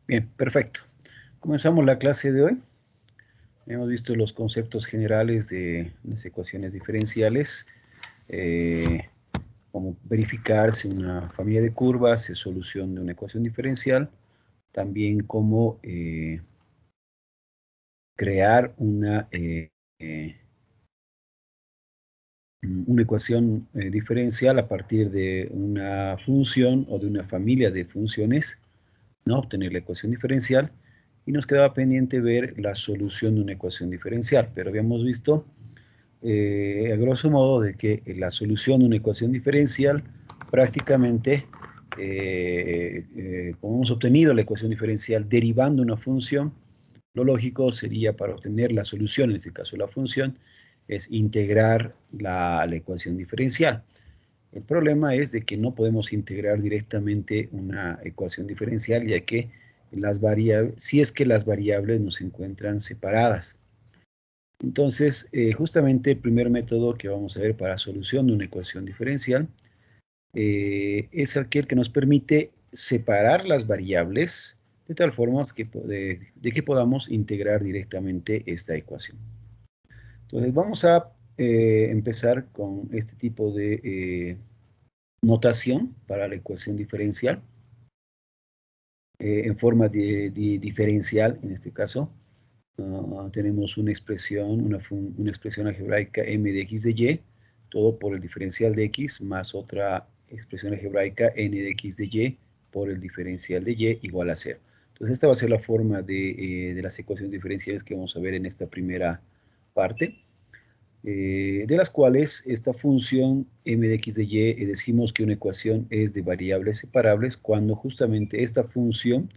Bien, perfecto. Comenzamos la clase de hoy. Hemos visto los conceptos generales de las ecuaciones diferenciales, eh, cómo verificar si una familia de curvas es solución de una ecuación diferencial, también cómo crear una ecuación diferencial a partir de una función o de una familia de funciones, ¿no? Obtener la ecuación diferencial, y nos quedaba pendiente ver la solución de una ecuación diferencial, pero habíamos visto a grosso modo de que la solución de una ecuación diferencial prácticamente, como hemos obtenido la ecuación diferencial derivando una función, lo lógico sería, para obtener la solución, en este caso la función, es integrar la ecuación diferencial. El problema es de que no podemos integrar directamente una ecuación diferencial, ya que si es que las variables nos encuentran separadas. Entonces, justamente el primer método que vamos a ver para solución de una ecuación diferencial es aquel que nos permite separar las variables de tal forma de que podamos integrar directamente esta ecuación. Entonces, vamos a empezar con este tipo de notación para la ecuación diferencial, en forma de diferencial, en este caso. Tenemos una expresión algebraica m de x de y, todo por el diferencial de x, más otra expresión algebraica n de x de y por el diferencial de y igual a 0. Entonces, esta va a ser la forma de las ecuaciones diferenciales que vamos a ver en esta primera parte, de las cuales esta función m de x de y, decimos que una ecuación es de variables separables cuando justamente esta función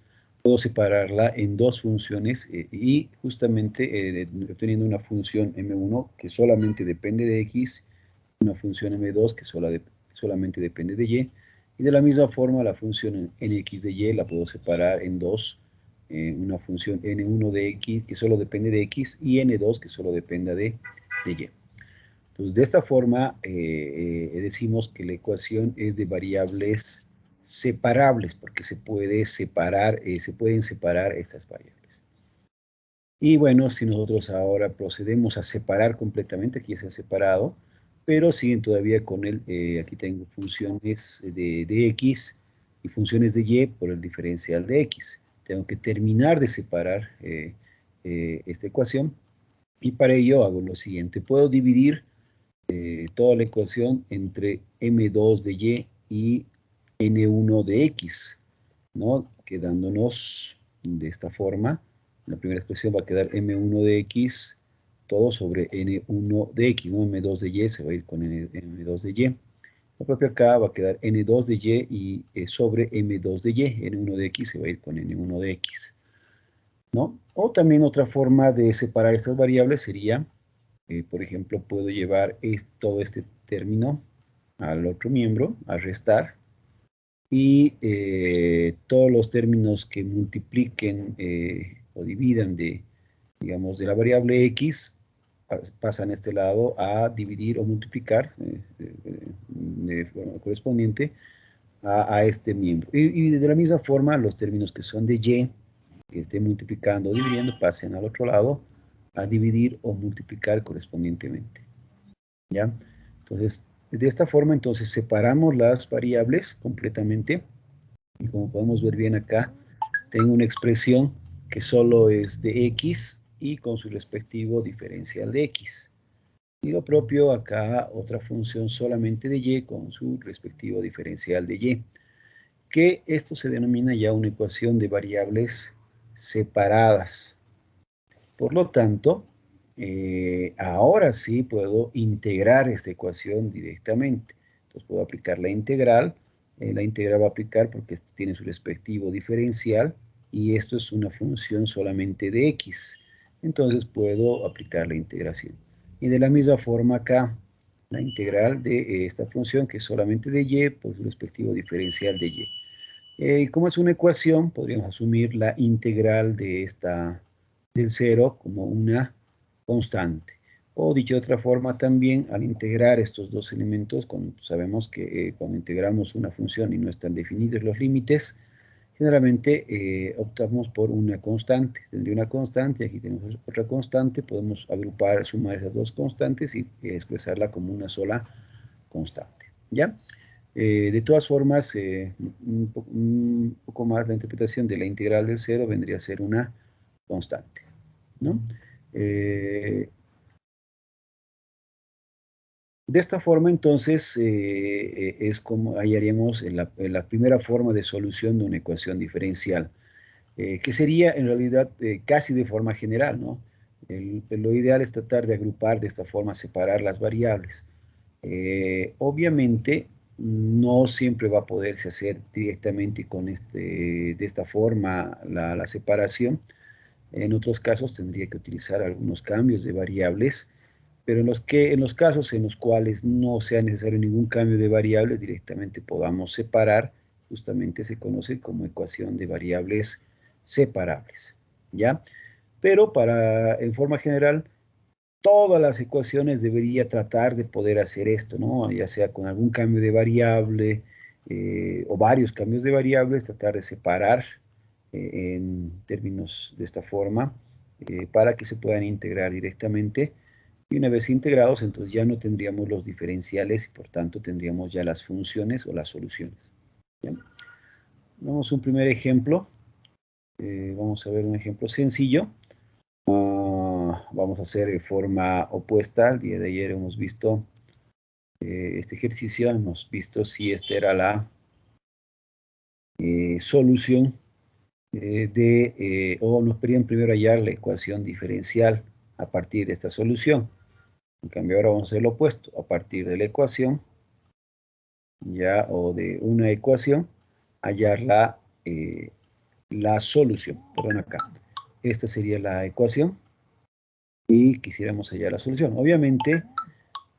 puedo separarla en dos funciones, y justamente obteniendo una función m1 que solamente depende de x, una función m2 que solamente depende de y de la misma forma la función nx de y la puedo separar en dos, una función n1 de x que solo depende de x y n2 que solo dependa de y. Entonces, de esta forma, decimos que la ecuación es de variables separables, porque se pueden separar estas variables. Y bueno, si nosotros ahora procedemos a separar completamente, aquí ya se ha separado, pero siguen todavía con aquí tengo funciones de x y funciones de y por el diferencial de x. Tengo que terminar de separar esta ecuación, y para ello hago lo siguiente. Puedo dividir toda la ecuación entre m2 de y n1 de x, ¿no? Quedándonos de esta forma. La primera expresión va a quedar m1 de x, todo sobre n1 de x, ¿no? m2 de y se va a ir con m2 de y. Lo propio acá va a quedar n2 de y sobre m2 de y, n1 de x se va a ir con n1 de x, ¿no? O también otra forma de separar estas variables sería, por ejemplo, puedo llevar todo este término al otro miembro, a restar, y todos los términos que multipliquen o dividan digamos, de la variable x, pasan a este lado a dividir o multiplicar de forma correspondiente a este miembro. Y de la misma forma, los términos que son de y, que esté multiplicando o dividiendo, pasen al otro lado a dividir o multiplicar correspondientemente, ¿ya? Entonces, de esta forma, entonces, separamos las variables completamente, y como podemos ver bien acá, tengo una expresión que solo es de x y con su respectivo diferencial de x. Y lo propio acá, otra función solamente de y con su respectivo diferencial de y, que esto se denomina ya una ecuación de variables separadas. Por lo tanto, ahora sí puedo integrar esta ecuación directamente. Entonces puedo aplicar la integral. La integral va a aplicar porque esto tiene su respectivo diferencial y esto es una función solamente de x. Entonces puedo aplicar la integración. Y de la misma forma acá, la integral de esta función que es solamente de y por su respectivo diferencial de y. Como es una ecuación, podríamos asumir la integral del 0 como una constante. O dicho de otra forma, también al integrar estos dos elementos, sabemos que cuando integramos una función y no están definidos los límites, generalmente optamos por una constante. Tendría una constante, aquí tenemos otra constante, podemos agrupar, sumar esas dos constantes y expresarla como una sola constante, ¿ya? De todas formas, un poco más la interpretación de la integral del cero vendría a ser una constante, ¿no? De esta forma, entonces, es como hallaríamos la primera forma de solución de una ecuación diferencial, que sería en realidad casi de forma general, ¿no? Lo ideal es tratar de agrupar de esta forma, separar las variables. Obviamente, no siempre va a poderse hacer directamente de esta forma la separación. En otros casos tendría que utilizar algunos cambios de variables, pero en los casos en los cuales no sea necesario ningún cambio de variables, directamente podamos separar, justamente se conoce como ecuación de variables separables, ¿ya? Pero en forma general, todas las ecuaciones debería tratar de poder hacer esto, ¿no? Ya sea con algún cambio de variable o varios cambios de variables, tratar de separar en términos de esta forma para que se puedan integrar directamente. Y una vez integrados, entonces ya no tendríamos los diferenciales y por tanto tendríamos ya las funciones o las soluciones. ¿Bien? Vamos a un primer ejemplo. Vamos a ver un ejemplo sencillo. Vamos a hacer de forma opuesta. El día de ayer hemos visto este ejercicio, hemos visto si esta era la solución o nos pedían primero hallar la ecuación diferencial a partir de esta solución. En cambio ahora vamos a hacer lo opuesto, a partir de la ecuación, ya, o de una ecuación, hallar la solución. Perdón, acá. Esta sería la ecuación y quisiéramos hallar la solución. Obviamente,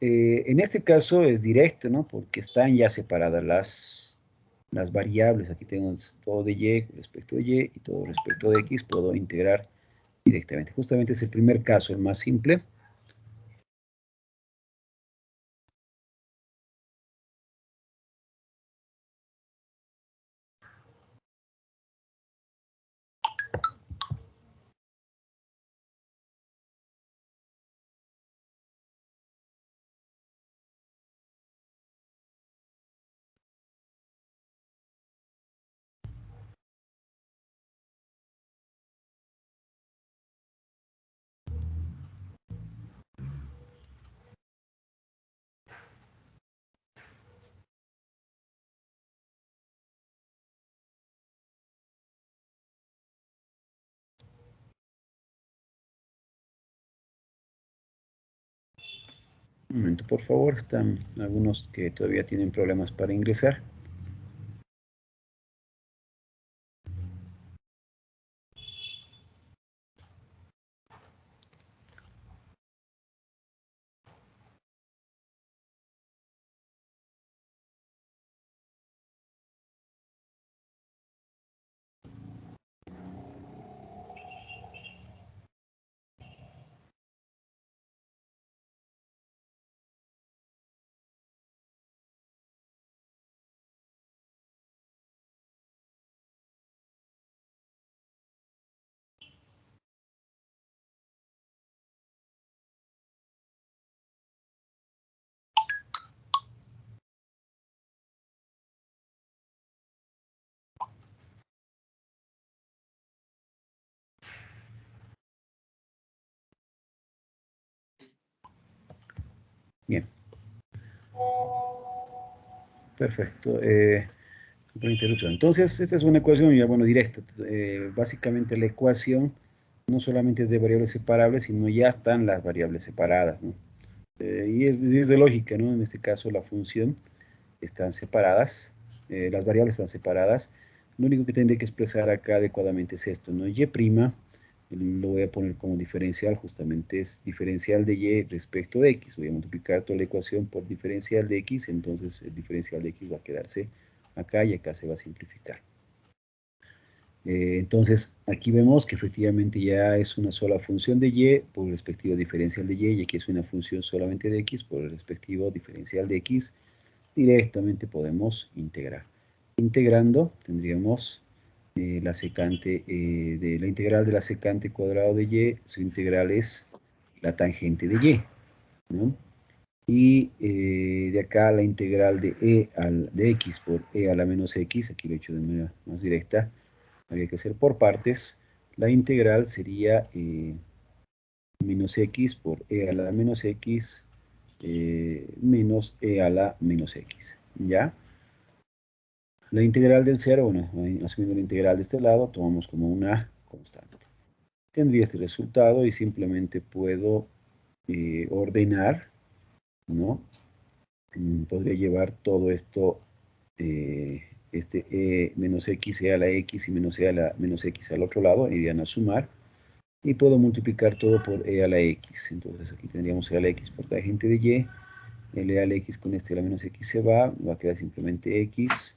en este caso es directo, ¿no? Porque están ya separadas las variables. Aquí tengo todo de y respecto de y y todo respecto de x. Puedo integrar directamente. Justamente es el primer caso, el más simple. Un momento, por favor. Están algunos que todavía tienen problemas para ingresar. Bien. Perfecto. Entonces, esta es una ecuación ya, bueno, directa. Básicamente la ecuación no solamente es de variables separables, sino ya están las variables separadas, ¿no? Y es de lógica, ¿no? En este caso la función están separadas, las variables están separadas. Lo único que tendré que expresar acá adecuadamente es esto, ¿no? Y', lo voy a poner como diferencial, justamente es diferencial de y respecto de x. Voy a multiplicar toda la ecuación por diferencial de x, entonces el diferencial de x va a quedarse acá y acá se va a simplificar. Entonces, aquí vemos que efectivamente ya es una sola función de y por el respectivo diferencial de y aquí es una función solamente de x por el respectivo diferencial de x. Directamente podemos integrar. Integrando tendríamos la secante de la integral de la secante cuadrado de y, su integral es la tangente de y, ¿no? Y de acá la integral de x por e a la menos x, aquí lo he hecho de manera más directa, habría que hacer por partes. La integral sería menos x por e a la menos x menos e a la menos x, ¿ya? La integral del 0, bueno, asumiendo la integral de este lado, tomamos como una constante. Tendría este resultado y simplemente puedo ordenar, ¿no? Podría llevar todo esto, este e menos x, e a la x y menos e a la menos x al otro lado, irían a sumar, y puedo multiplicar todo por e a la x. Entonces aquí tendríamos e a la x por tangente de y, el e a la x con este a la menos x se va a quedar simplemente x,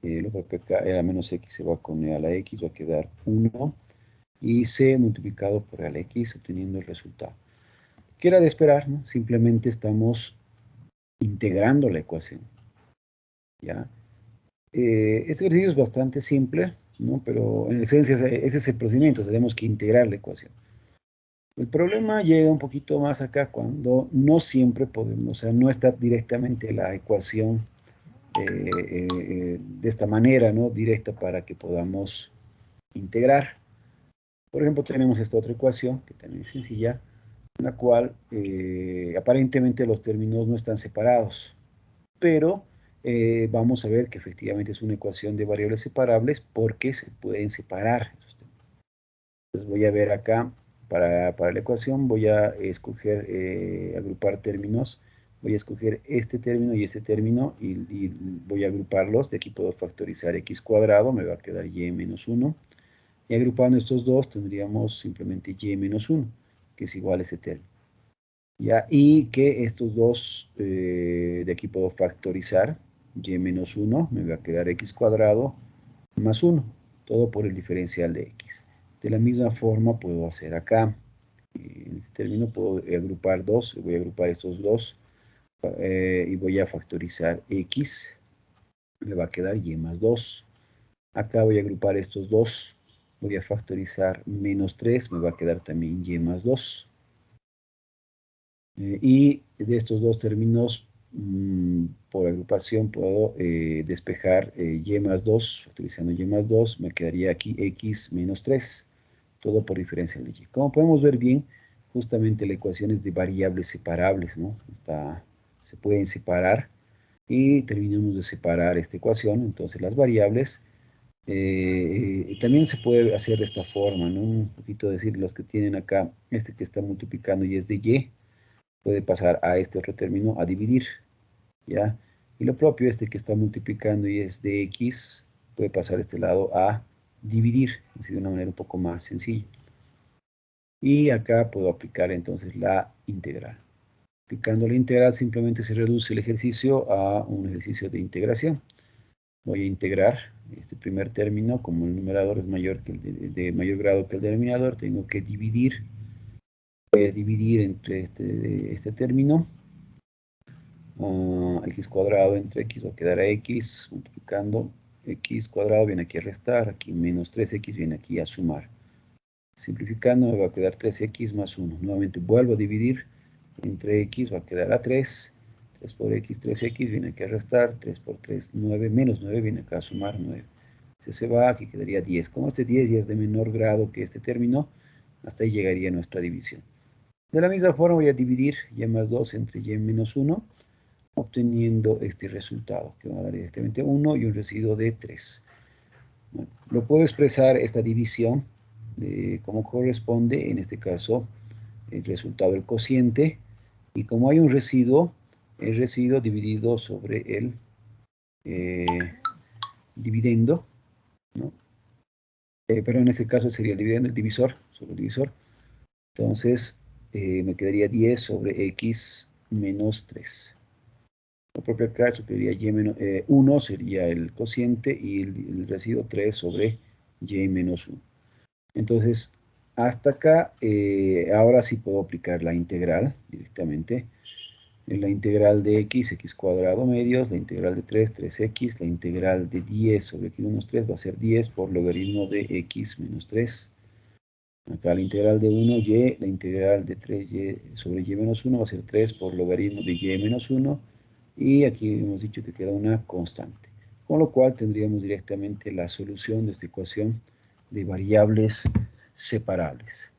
luego acá e a la menos x se va con e a la x, va a quedar 1, y c multiplicado por e a la x, obteniendo el resultado. ¿Qué era de esperar, no? Simplemente estamos integrando la ecuación, ¿ya? Este ejercicio es bastante simple, ¿no? Pero en esencia ese es el procedimiento, tenemos que integrar la ecuación. El problema llega un poquito más acá cuando no siempre podemos, o sea, no está directamente la ecuación de esta manera, ¿no? Directa para que podamos integrar. Por ejemplo, tenemos esta otra ecuación, que también es sencilla, en la cual aparentemente los términos no están separados, pero vamos a ver que efectivamente es una ecuación de variables separables porque se pueden separar. Entonces voy a ver acá, para la ecuación, voy a escoger, agrupar términos, voy a escoger este término y este término y voy a agruparlos. De aquí puedo factorizar x cuadrado, me va a quedar y menos 1. Y agrupando estos dos tendríamos simplemente y menos 1, que es igual a ese término. ¿Ya? Y que estos dos, de aquí puedo factorizar, y menos 1, me va a quedar x cuadrado más 1, todo por el diferencial de x. De la misma forma puedo hacer acá. En este término puedo agrupar dos, voy a agrupar estos dos y voy a factorizar x, me va a quedar y más 2. Acá voy a agrupar estos dos, voy a factorizar menos 3, me va a quedar también y más 2. Y de estos dos términos, por agrupación, puedo despejar y más 2, utilizando y más 2, me quedaría aquí x menos 3, todo por diferencial de y. Como podemos ver bien, justamente la ecuación es de variables separables, ¿no? Se pueden separar y terminamos de separar esta ecuación, entonces las variables también se puede hacer de esta forma, ¿no? Un poquito decir, los que tienen acá, este que está multiplicando y es de y, puede pasar a este otro término a dividir, ¿ya? Y lo propio, este que está multiplicando y es de x, puede pasar a este lado a dividir, así de una manera un poco más sencilla. Y acá puedo aplicar entonces la integral. Aplicando la integral simplemente se reduce el ejercicio a un ejercicio de integración. Voy a integrar este primer término, como el numerador es mayor que de mayor grado que el denominador, tengo que dividir. Voy a dividir entre este término. X cuadrado entre x va a quedar a x, multiplicando x cuadrado viene aquí a restar, aquí menos 3x viene aquí a sumar. Simplificando me va a quedar 3x más 1. Nuevamente vuelvo a dividir entre x, va a quedar a 3. 3 por x, 3x viene aquí a restar, 3 por 3, 9, menos 9 viene acá a sumar 9. Se va, aquí quedaría 10. Como este 10 ya es de menor grado que este término, hasta ahí llegaría nuestra división. De la misma forma voy a dividir y más 2 entre y menos 1, obteniendo este resultado, que va a dar directamente 1 y un residuo de 3. Bueno, lo puedo expresar esta división como corresponde, en este caso, el resultado del cociente, y como hay un residuo, el residuo dividido sobre el dividendo, ¿no? Pero en este caso sería el dividendo, el divisor, sobre el divisor. Entonces, me quedaría 10 sobre x menos 3. Lo propio acá, eso quedaría y menos 1 sería el cociente y el residuo 3 sobre y menos 1. Entonces, hasta acá, ahora sí puedo aplicar la integral directamente. la integral de x, x cuadrado medios, la integral de 3, 3x, la integral de 10 sobre x menos 3 va a ser 10 por logaritmo de x menos 3. Acá la integral de 1, y, la integral de 3y sobre y menos 1 va a ser 3 por logaritmo de y menos 1, y aquí hemos dicho que queda una constante. Con lo cual tendríamos directamente la solución de esta ecuación de variables separables.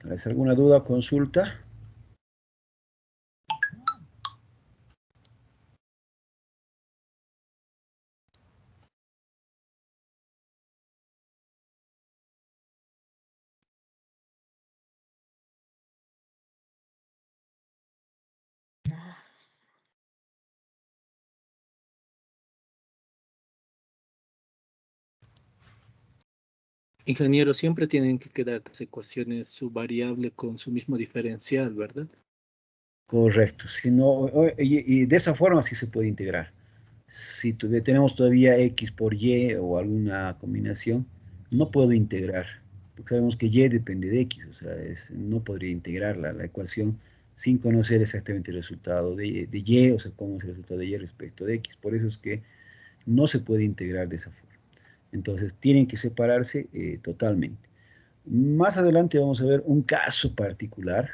¿Tienes alguna duda o consulta? Ingeniero, siempre tienen que quedar las ecuaciones su variable con su mismo diferencial, ¿verdad? Correcto. Si no, y de esa forma sí se puede integrar. Si tenemos todavía x por y o alguna combinación, no puedo integrar, porque sabemos que y depende de x, o sea, no podría integrar la ecuación sin conocer exactamente el resultado de y, o sea, cómo es el resultado de y respecto de x. Por eso es que no se puede integrar de esa forma. Entonces, tienen que separarse totalmente. Más adelante vamos a ver un caso particular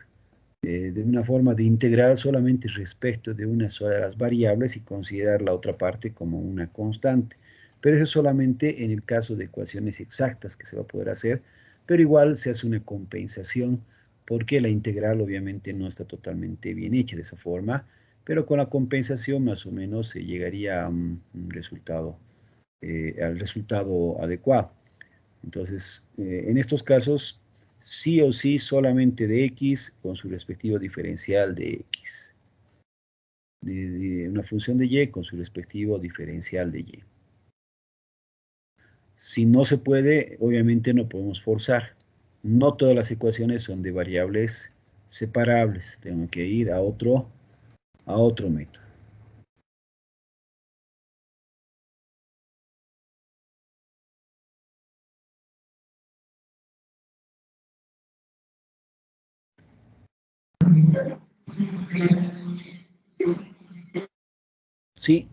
de una forma de integrar solamente respecto de una sola de las variables y considerar la otra parte como una constante. Pero eso es solamente en el caso de ecuaciones exactas que se va a poder hacer, pero igual se hace una compensación porque la integral obviamente no está totalmente bien hecha de esa forma, pero con la compensación más o menos se llegaría a un resultado, al resultado adecuado. Entonces, en estos casos, sí o sí solamente de x con su respectivo diferencial de x. De una función de y con su respectivo diferencial de y. Si no se puede, obviamente no podemos forzar. No todas las ecuaciones son de variables separables. Tengo que ir a otro método. Sí,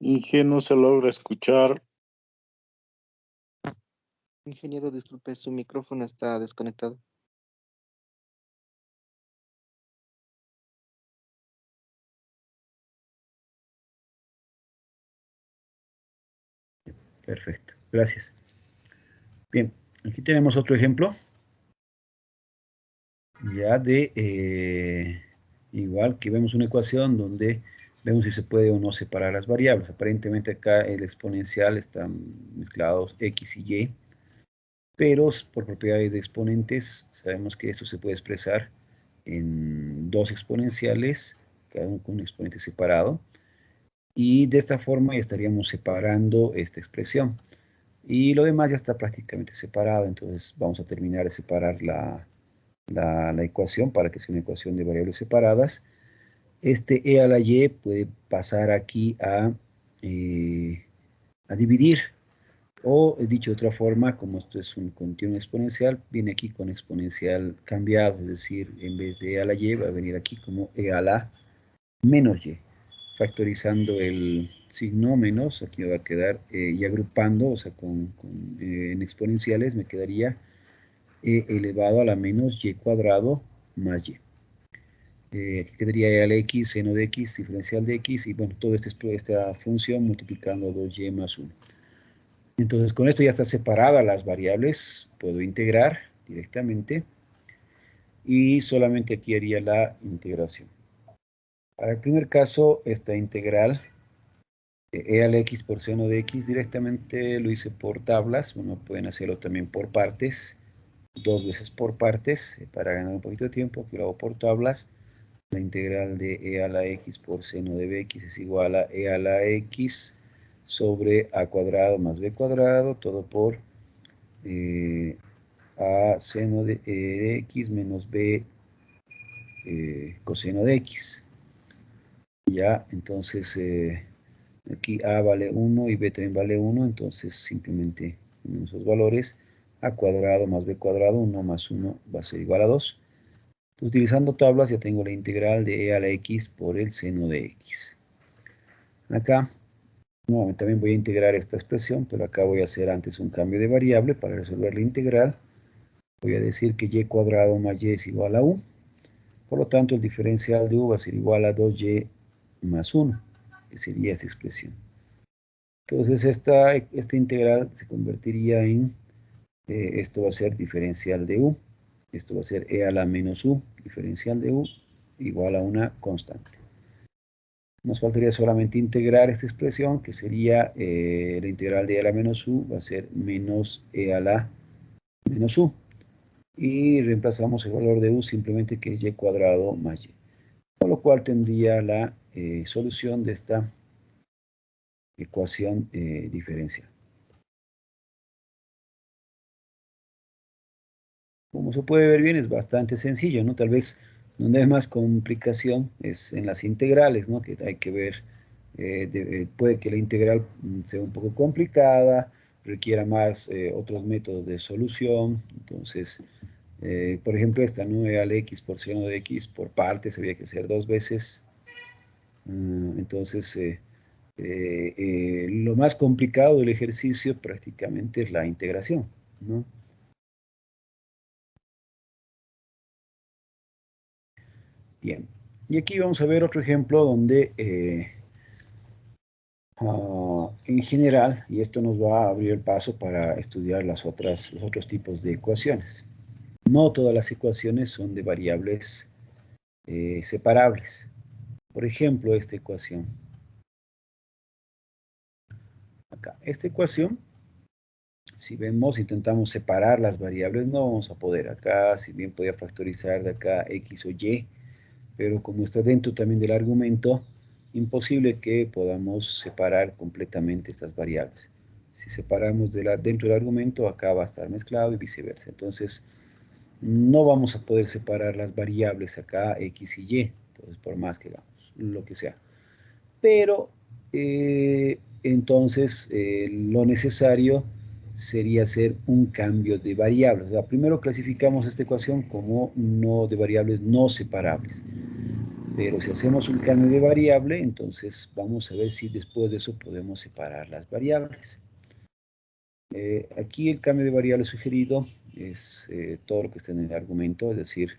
Inge, no se logra escuchar. Ingeniero, disculpe, su micrófono está desconectado. perfecto. Gracias. Bien, aquí tenemos otro ejemplo. Ya igual que vemos una ecuación donde vemos si se puede o no separar las variables. Aparentemente acá el exponencial están mezclados x y y, pero por propiedades de exponentes sabemos que esto se puede expresar en dos exponenciales, cada uno con un exponente separado, y de esta forma ya estaríamos separando esta expresión. Y lo demás ya está prácticamente separado, entonces vamos a terminar de separar la ecuación para que sea una ecuación de variables separadas. Este e a la y puede pasar aquí a dividir, o dicho de otra forma, como esto es un continuo exponencial, viene aquí con exponencial cambiado, es decir, en vez de e a la y va a venir aquí como e a la menos y. Factorizando el signo menos, aquí me va a quedar, y agrupando, o sea, en exponenciales me quedaría e elevado a la menos y cuadrado más y. Aquí quedaría e a la x, seno de x, diferencial de x, y bueno, toda esta función multiplicando 2y más 1. Entonces, con esto ya está separada las variables, puedo integrar directamente, y solamente aquí haría la integración. Para el primer caso, esta integral, e a la x por seno de x, directamente lo hice por tablas. Bueno, pueden hacerlo también por partes, 2 veces por partes, para ganar un poquito de tiempo. Aquí lo hago por tablas. La integral de e a la x por seno de bx es igual a e a la x sobre a cuadrado más b cuadrado, todo por a seno de x menos b coseno de x. Ya, entonces aquí a vale 1 y b también vale 1, entonces simplemente ponemos esos valores. A cuadrado más b cuadrado, 1 más 1 va a ser igual a 2. Entonces, utilizando tablas ya tengo la integral de e a la x por el seno de x. Acá, nuevamente también voy a integrar esta expresión, pero acá voy a hacer antes un cambio de variable para resolver la integral. Voy a decir que y cuadrado más y es igual a u. Por lo tanto, el diferencial de u va a ser igual a 2y más 1, que sería esta expresión. Entonces, esta integral se convertiría en, esto va a ser diferencial de u, esto va a ser e a la menos u, diferencial de u, igual a una constante. Nos faltaría solamente integrar esta expresión, que sería la integral de e a la menos u, va a ser menos e a la menos u. Y reemplazamos el valor de u simplemente, que es y cuadrado más y. Con lo cual tendría la solución de esta ecuación diferencial. Como se puede ver bien, es bastante sencillo, ¿no? Tal vez donde hay más complicación es en las integrales, ¿no? Que hay que ver, puede que la integral sea un poco complicada, requiera más otros métodos de solución. Entonces, por ejemplo, esta, ¿no? E al x por seno de x por partes, había que hacer 2 veces. Entonces, lo más complicado del ejercicio prácticamente es la integración, ¿no? Bien, y aquí vamos a ver otro ejemplo donde en general, y esto nos va a abrir el paso para estudiar los otros tipos de ecuaciones. No todas las ecuaciones son de variables separables. Por ejemplo, esta ecuación. Acá, esta ecuación, si vemos, intentamos separar las variables, no vamos a poder. Acá, si bien podía factorizar de acá x o y, pero como está dentro también del argumento, imposible que podamos separar completamente estas variables. Si separamos dentro del argumento, acá va a estar mezclado y viceversa. Entonces, no vamos a poder separar las variables acá, x y y, entonces por más que hagamos, lo que sea. Pero, entonces, lo necesario sería hacer un cambio de variables. O sea, primero clasificamos esta ecuación como de variables no separables. Pero si hacemos un cambio de variable, entonces vamos a ver si después de eso podemos separar las variables. Aquí el cambio de variable sugerido es todo lo que está en el argumento, es decir,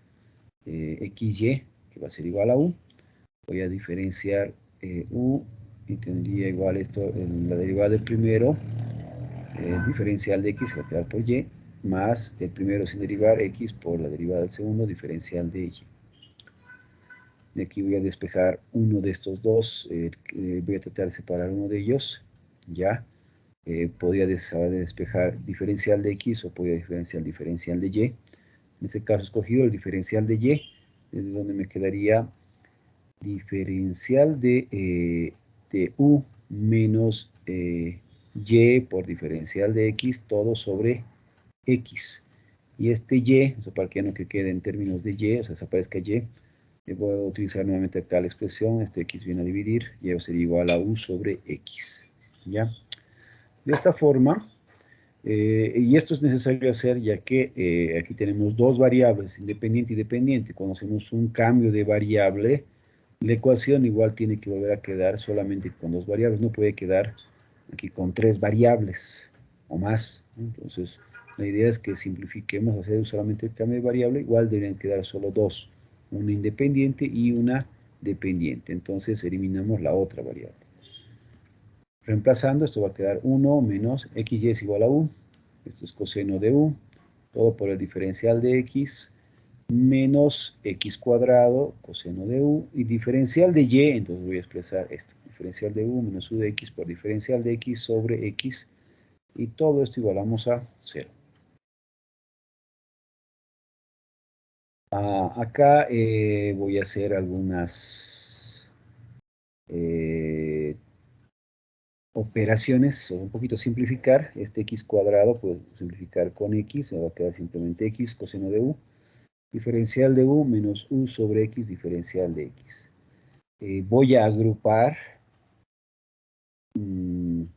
xy, que va a ser igual a u. Voy a diferenciar u y tendría igual esto, la derivada del primero, diferencial de x va a quedar por y, más el primero sin derivar, x por la derivada del segundo, diferencial de y. De aquí voy a despejar uno de estos dos, voy a tratar de separar uno de ellos, ya. Podría despejar diferencial de x o podría diferencial de y. En este caso he escogido el diferencial de y, desde donde me quedaría diferencial de u menos y por diferencial de x, todo sobre x. Y este y, o sea, para que no quede en términos de y, o sea, desaparezca y, voy a utilizar nuevamente acá la expresión, este x viene a dividir, y sería igual a u sobre x, ¿ya? De esta forma, y esto es necesario hacer ya que aquí tenemos dos variables, independiente y dependiente. Cuando hacemos un cambio de variable, la ecuación igual tiene que volver a quedar solamente con dos variables, no puede quedar aquí con tres variables o más. Entonces, la idea es que simplifiquemos, hacer solamente el cambio de variable, igual deben quedar solo dos, una independiente y una dependiente. Entonces, eliminamos la otra variable. Reemplazando, esto va a quedar 1 menos xy es igual a u, esto es coseno de u, todo por el diferencial de x, menos x cuadrado, coseno de u, y diferencial de y, entonces voy a expresar esto, diferencial de u menos u de x por diferencial de x sobre x, y todo esto igualamos a 0. Acá voy a hacer algunas operaciones, o un poquito simplificar, este x cuadrado puedo simplificar con x, me va a quedar simplemente x coseno de u, diferencial de u menos u sobre x diferencial de x. Voy a agrupar en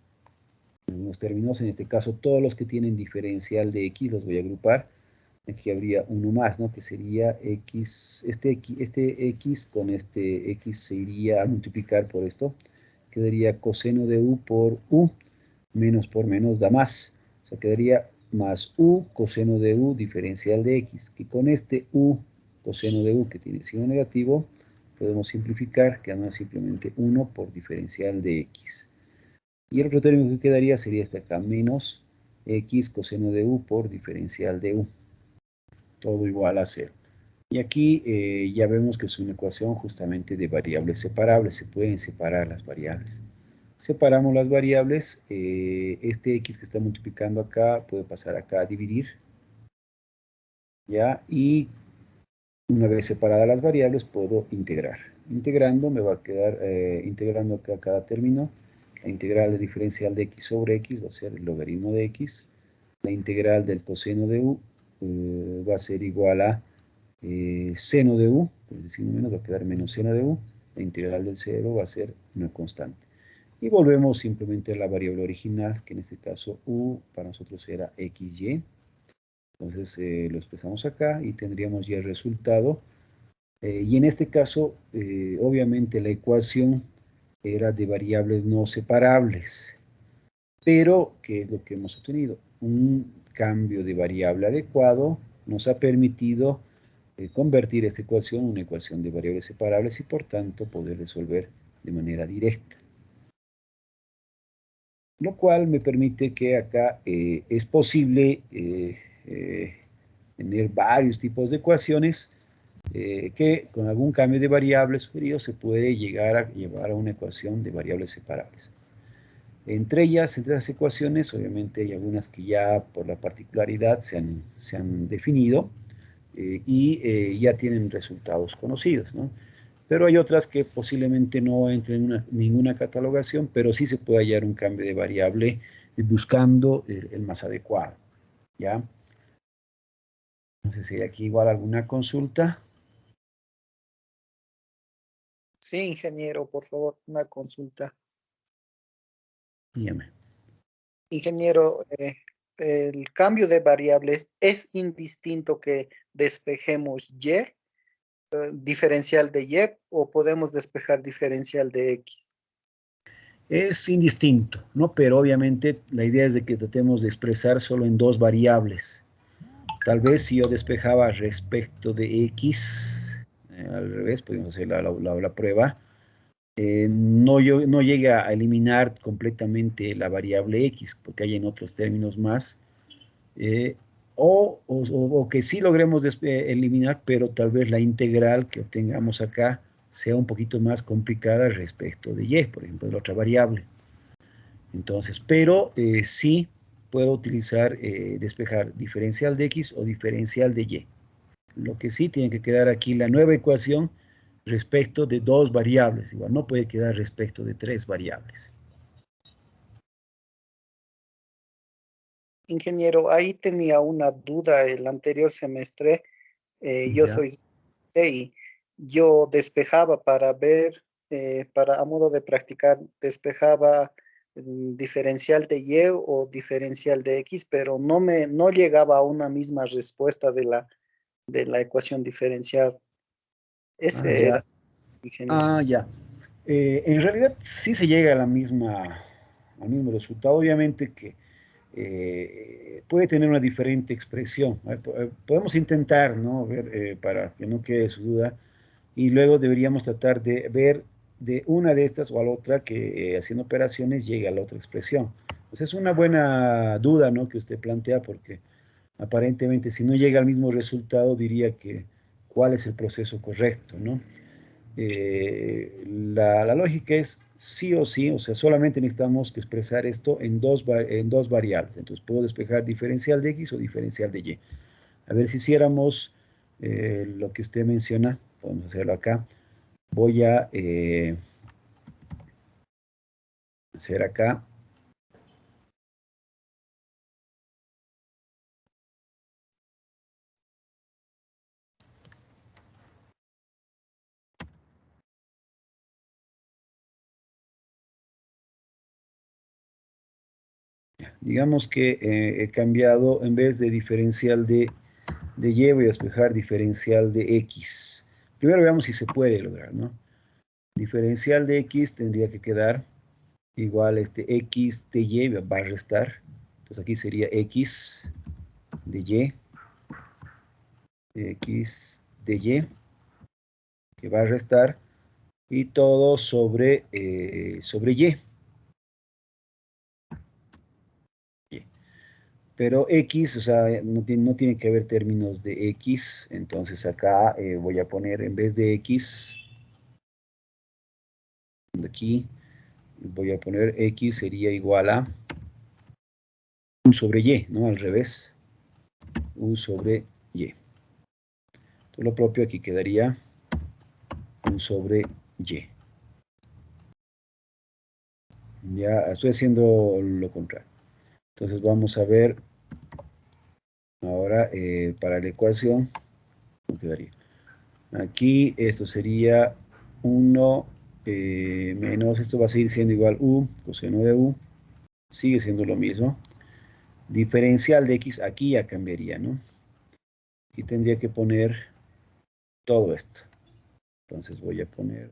los términos, en este caso todos los que tienen diferencial de x los voy a agrupar. Aquí habría uno más, ¿no? Que sería x, este x con este x se iría a multiplicar por esto, quedaría coseno de u por u, menos por menos da más, o sea, quedaría más u coseno de u diferencial de x, que con este u coseno de u que tiene signo negativo, podemos simplificar, quedando simplemente 1 por diferencial de x. Y el otro término que quedaría sería este acá, menos x coseno de u por diferencial de u. Todo igual a 0. Y aquí ya vemos que es una ecuación justamente de variables separables, se pueden separar las variables. Separamos las variables, este x que está multiplicando acá puede pasar acá a dividir, ¿ya? Y una vez separadas las variables puedo integrar. Integrando me va a quedar, integrando acá cada término, la integral de diferencial de x sobre x va a ser el logaritmo de x, la integral del coseno de u va a ser igual a seno de u, por decir menos va a quedar menos seno de u, la integral del 0 va a ser una constante. Y volvemos simplemente a la variable original, que en este caso u para nosotros era xy. Entonces lo expresamos acá y tendríamos ya el resultado. Y en este caso, obviamente la ecuación era de variables no separables. Pero, ¿qué es lo que hemos obtenido? Un cambio de variable adecuado nos ha permitido convertir esta ecuación en una ecuación de variables separables y por tanto poder resolver de manera directa. Lo cual me permite que acá es posible tener varios tipos de ecuaciones que con algún cambio de variables sugerido se puede llegar a llevar a una ecuación de variables separables. Entre ellas, entre las ecuaciones, obviamente hay algunas que ya por la particularidad se han definido y ya tienen resultados conocidos, ¿no? Pero hay otras que posiblemente no entren en ninguna catalogación, pero sí se puede hallar un cambio de variable buscando el más adecuado, ¿ya? No sé si hay aquí igual alguna consulta. Sí, ingeniero, por favor, una consulta. Dígame. Ingeniero, el cambio de variables es indistinto que despejemos y, diferencial de y, o podemos despejar diferencial de x. Es indistinto, ¿no? Pero obviamente la idea es de que tratemos de expresar solo en dos variables. Tal vez si yo despejaba respecto de x, al revés, podemos hacer la prueba, no llegue a eliminar completamente la variable x, porque hay en otros términos más, o que sí logremos eliminar, pero tal vez la integral que obtengamos acá sea un poquito más complicada respecto de y, por ejemplo, de la otra variable. Entonces, pero sí puedo utilizar, despejar diferencial de x o diferencial de y. Lo que sí tiene que quedar aquí la nueva ecuación respecto de dos variables. Igual no puede quedar respecto de tres variables. Ingeniero, ahí tenía una duda el anterior semestre. Yo Ya. soy y yo despejaba para ver, a modo de practicar, despejaba diferencial de Y o diferencial de X, pero no llegaba a una misma respuesta de la ecuación diferencial. Ah, Ese ya. era, ingeniero. Ya. En realidad sí se llega a al mismo resultado. Obviamente que puede tener una diferente expresión. Podemos intentar, ¿no? Ver, para que no quede su duda, y luego deberíamos tratar de ver de una de estas o a la otra que haciendo operaciones llegue a la otra expresión. Pues es una buena duda, ¿no? Que usted plantea, porque aparentemente si no llega al mismo resultado diría que cuál es el proceso correcto, ¿no? La lógica es sí o sí, o sea, solamente necesitamos que expresar esto en dos variables. Entonces puedo despejar diferencial de X o diferencial de Y. A ver si hiciéramos lo que usted menciona, podemos hacerlo acá. Voy a hacer acá. Digamos que he cambiado, en vez de diferencial de Y, voy a despejar diferencial de X. Primero veamos si se puede lograr, ¿no? Diferencial de X tendría que quedar igual X de Y, va a restar. Entonces aquí sería X de Y, X de Y, que va a restar, y todo sobre Y. Pero X, o sea, no tiene que haber términos de X, entonces acá voy a poner en vez de X, de aquí, voy a poner X sería igual a U sobre Y, ¿no? Al revés, U sobre Y. Entonces lo propio aquí quedaría U sobre Y. Ya estoy haciendo lo contrario. Entonces vamos a ver ahora para la ecuación, ¿cómo quedaría? Aquí esto sería 1 menos, esto va a seguir siendo igual U, coseno de U, sigue siendo lo mismo. Diferencial de X, aquí ya cambiaría, ¿no? Aquí tendría que poner todo esto. Entonces voy a poner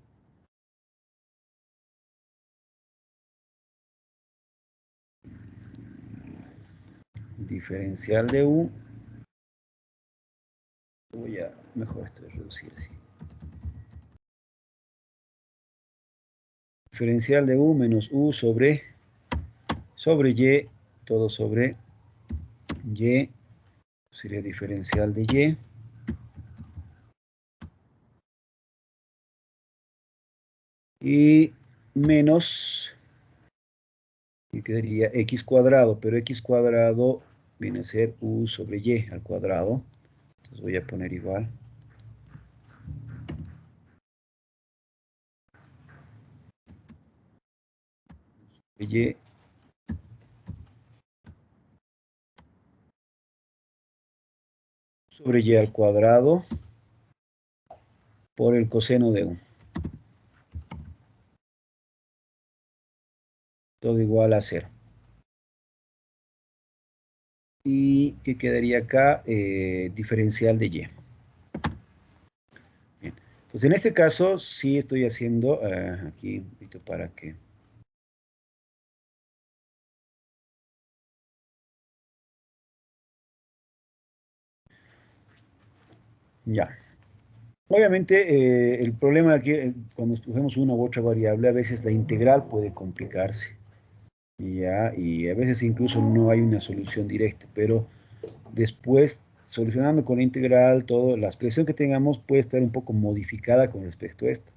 diferencial de U. Voy a, mejor esto de reducir así. Diferencial de U menos U sobre Y, todo sobre Y, sería diferencial de Y. Y menos, y quedaría X cuadrado, pero X cuadrado viene a ser U sobre Y al cuadrado. Entonces voy a poner igual. Y sobre Y al cuadrado por el coseno de U. Todo igual a 0. ¿Y qué quedaría acá? Diferencial de Y. Bien. Pues en este caso sí estoy haciendo aquí un poquito para que... Ya. Obviamente el problema aquí, cuando escogemos una u otra variable, a veces la integral puede complicarse. Ya, y a veces incluso no hay una solución directa, pero después, solucionando con la integral, todo, la expresión que tengamos puede estar un poco modificada con respecto a esto.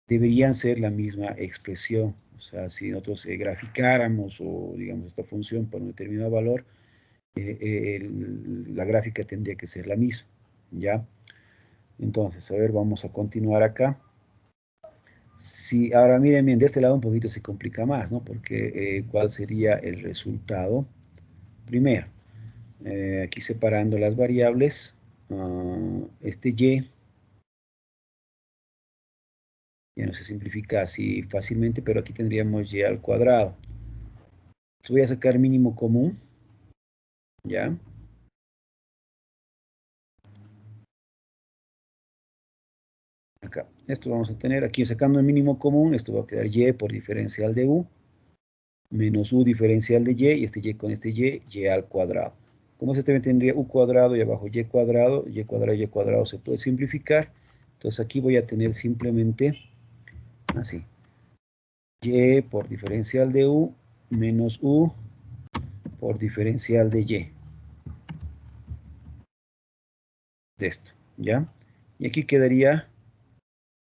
Deberían ser la misma expresión. O sea, si nosotros graficáramos o digamos esta función para un determinado valor, la gráfica tendría que ser la misma. ¿Ya? Entonces, a ver, vamos a continuar acá. Sí, ahora miren bien, de este lado un poquito se complica más, ¿no? Porque ¿cuál sería el resultado? primero. Aquí separando las variables, este y ya no se simplifica así fácilmente, pero aquí tendríamos y al cuadrado. Entonces voy a sacar mínimo común, ¿ya? Acá, esto vamos a tener aquí sacando el mínimo común, esto va a quedar y por diferencial de u, menos u diferencial de y este y con este y al cuadrado. Como se también tendría u cuadrado y abajo y cuadrado se puede simplificar. Entonces aquí voy a tener simplemente así. Y por diferencial de u menos u por diferencial de y. De esto, ¿ya? Y aquí quedaría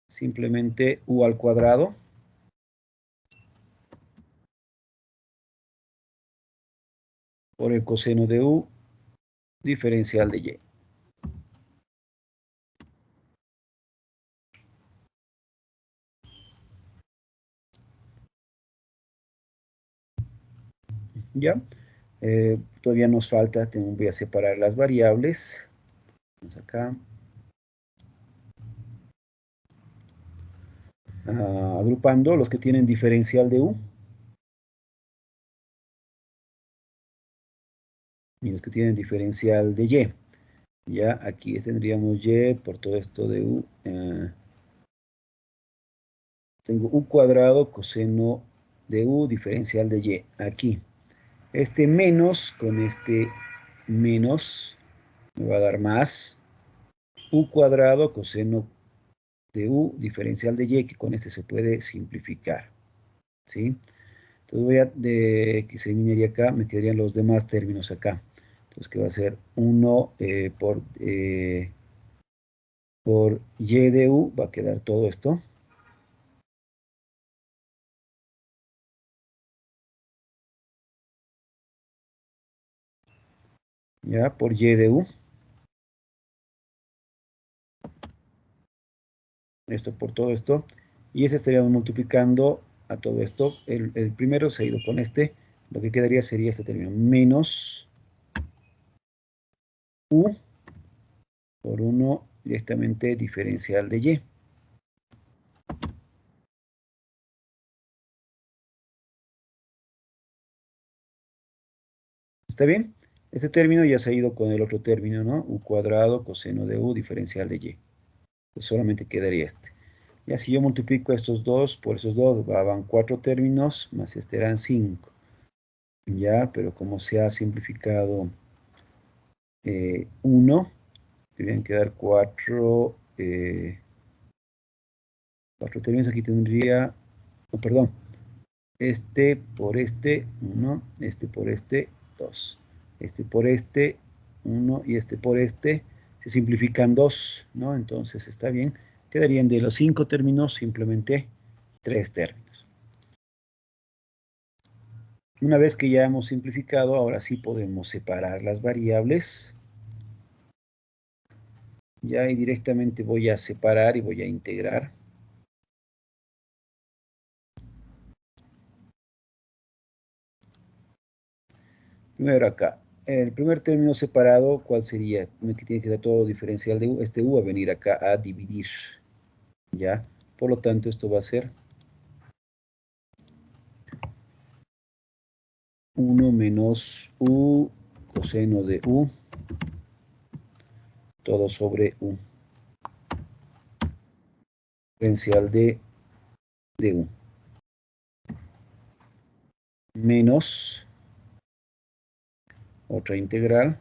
simplemente u al cuadrado por el coseno de u diferencial de y. ¿Ya? Todavía nos falta, voy a separar las variables. Vamos acá. Agrupando los que tienen diferencial de u. Y los que tienen diferencial de y. Ya, aquí tendríamos y por todo esto de u. Tengo u cuadrado coseno de u diferencial de y. Aquí. Este menos con este menos me va a dar más u cuadrado coseno de u diferencial de y, que con este se puede simplificar. ¿Sí? Entonces voy a, que se eliminaría acá, me quedarían los demás términos acá. Entonces que va a ser 1 por y de u, va a quedar todo esto. Ya, por y de u. Esto por todo esto. Y este estaríamos multiplicando a todo esto. El primero se ha ido con este. Lo que quedaría sería este término. Menos u por 1 directamente diferencial de y. ¿Está bien? Este término ya se ha ido con el otro término, ¿no? U cuadrado coseno de u diferencial de y. Pues solamente quedaría este. Ya si yo multiplico estos dos por esos dos, van 4 términos, más este eran 5. Ya, pero como se ha simplificado 1, deberían quedar 4 términos. Aquí tendría, oh, perdón, este por este, 1, este por este, 2. Este por este, 1 y este por este, se simplifican 2, ¿no? Entonces está bien. Quedarían de los 5 términos simplemente 3 términos. Una vez que ya hemos simplificado, ahora sí podemos separar las variables. Ya y directamente voy a separar y voy a integrar. Primero acá. El primer término separado, ¿cuál sería? Que tiene que dar todo diferencial de u. Este u va a venir acá a dividir. ¿Ya? Por lo tanto, esto va a ser 1 menos u coseno de u, todo sobre u. Diferencial de u. Menos otra integral.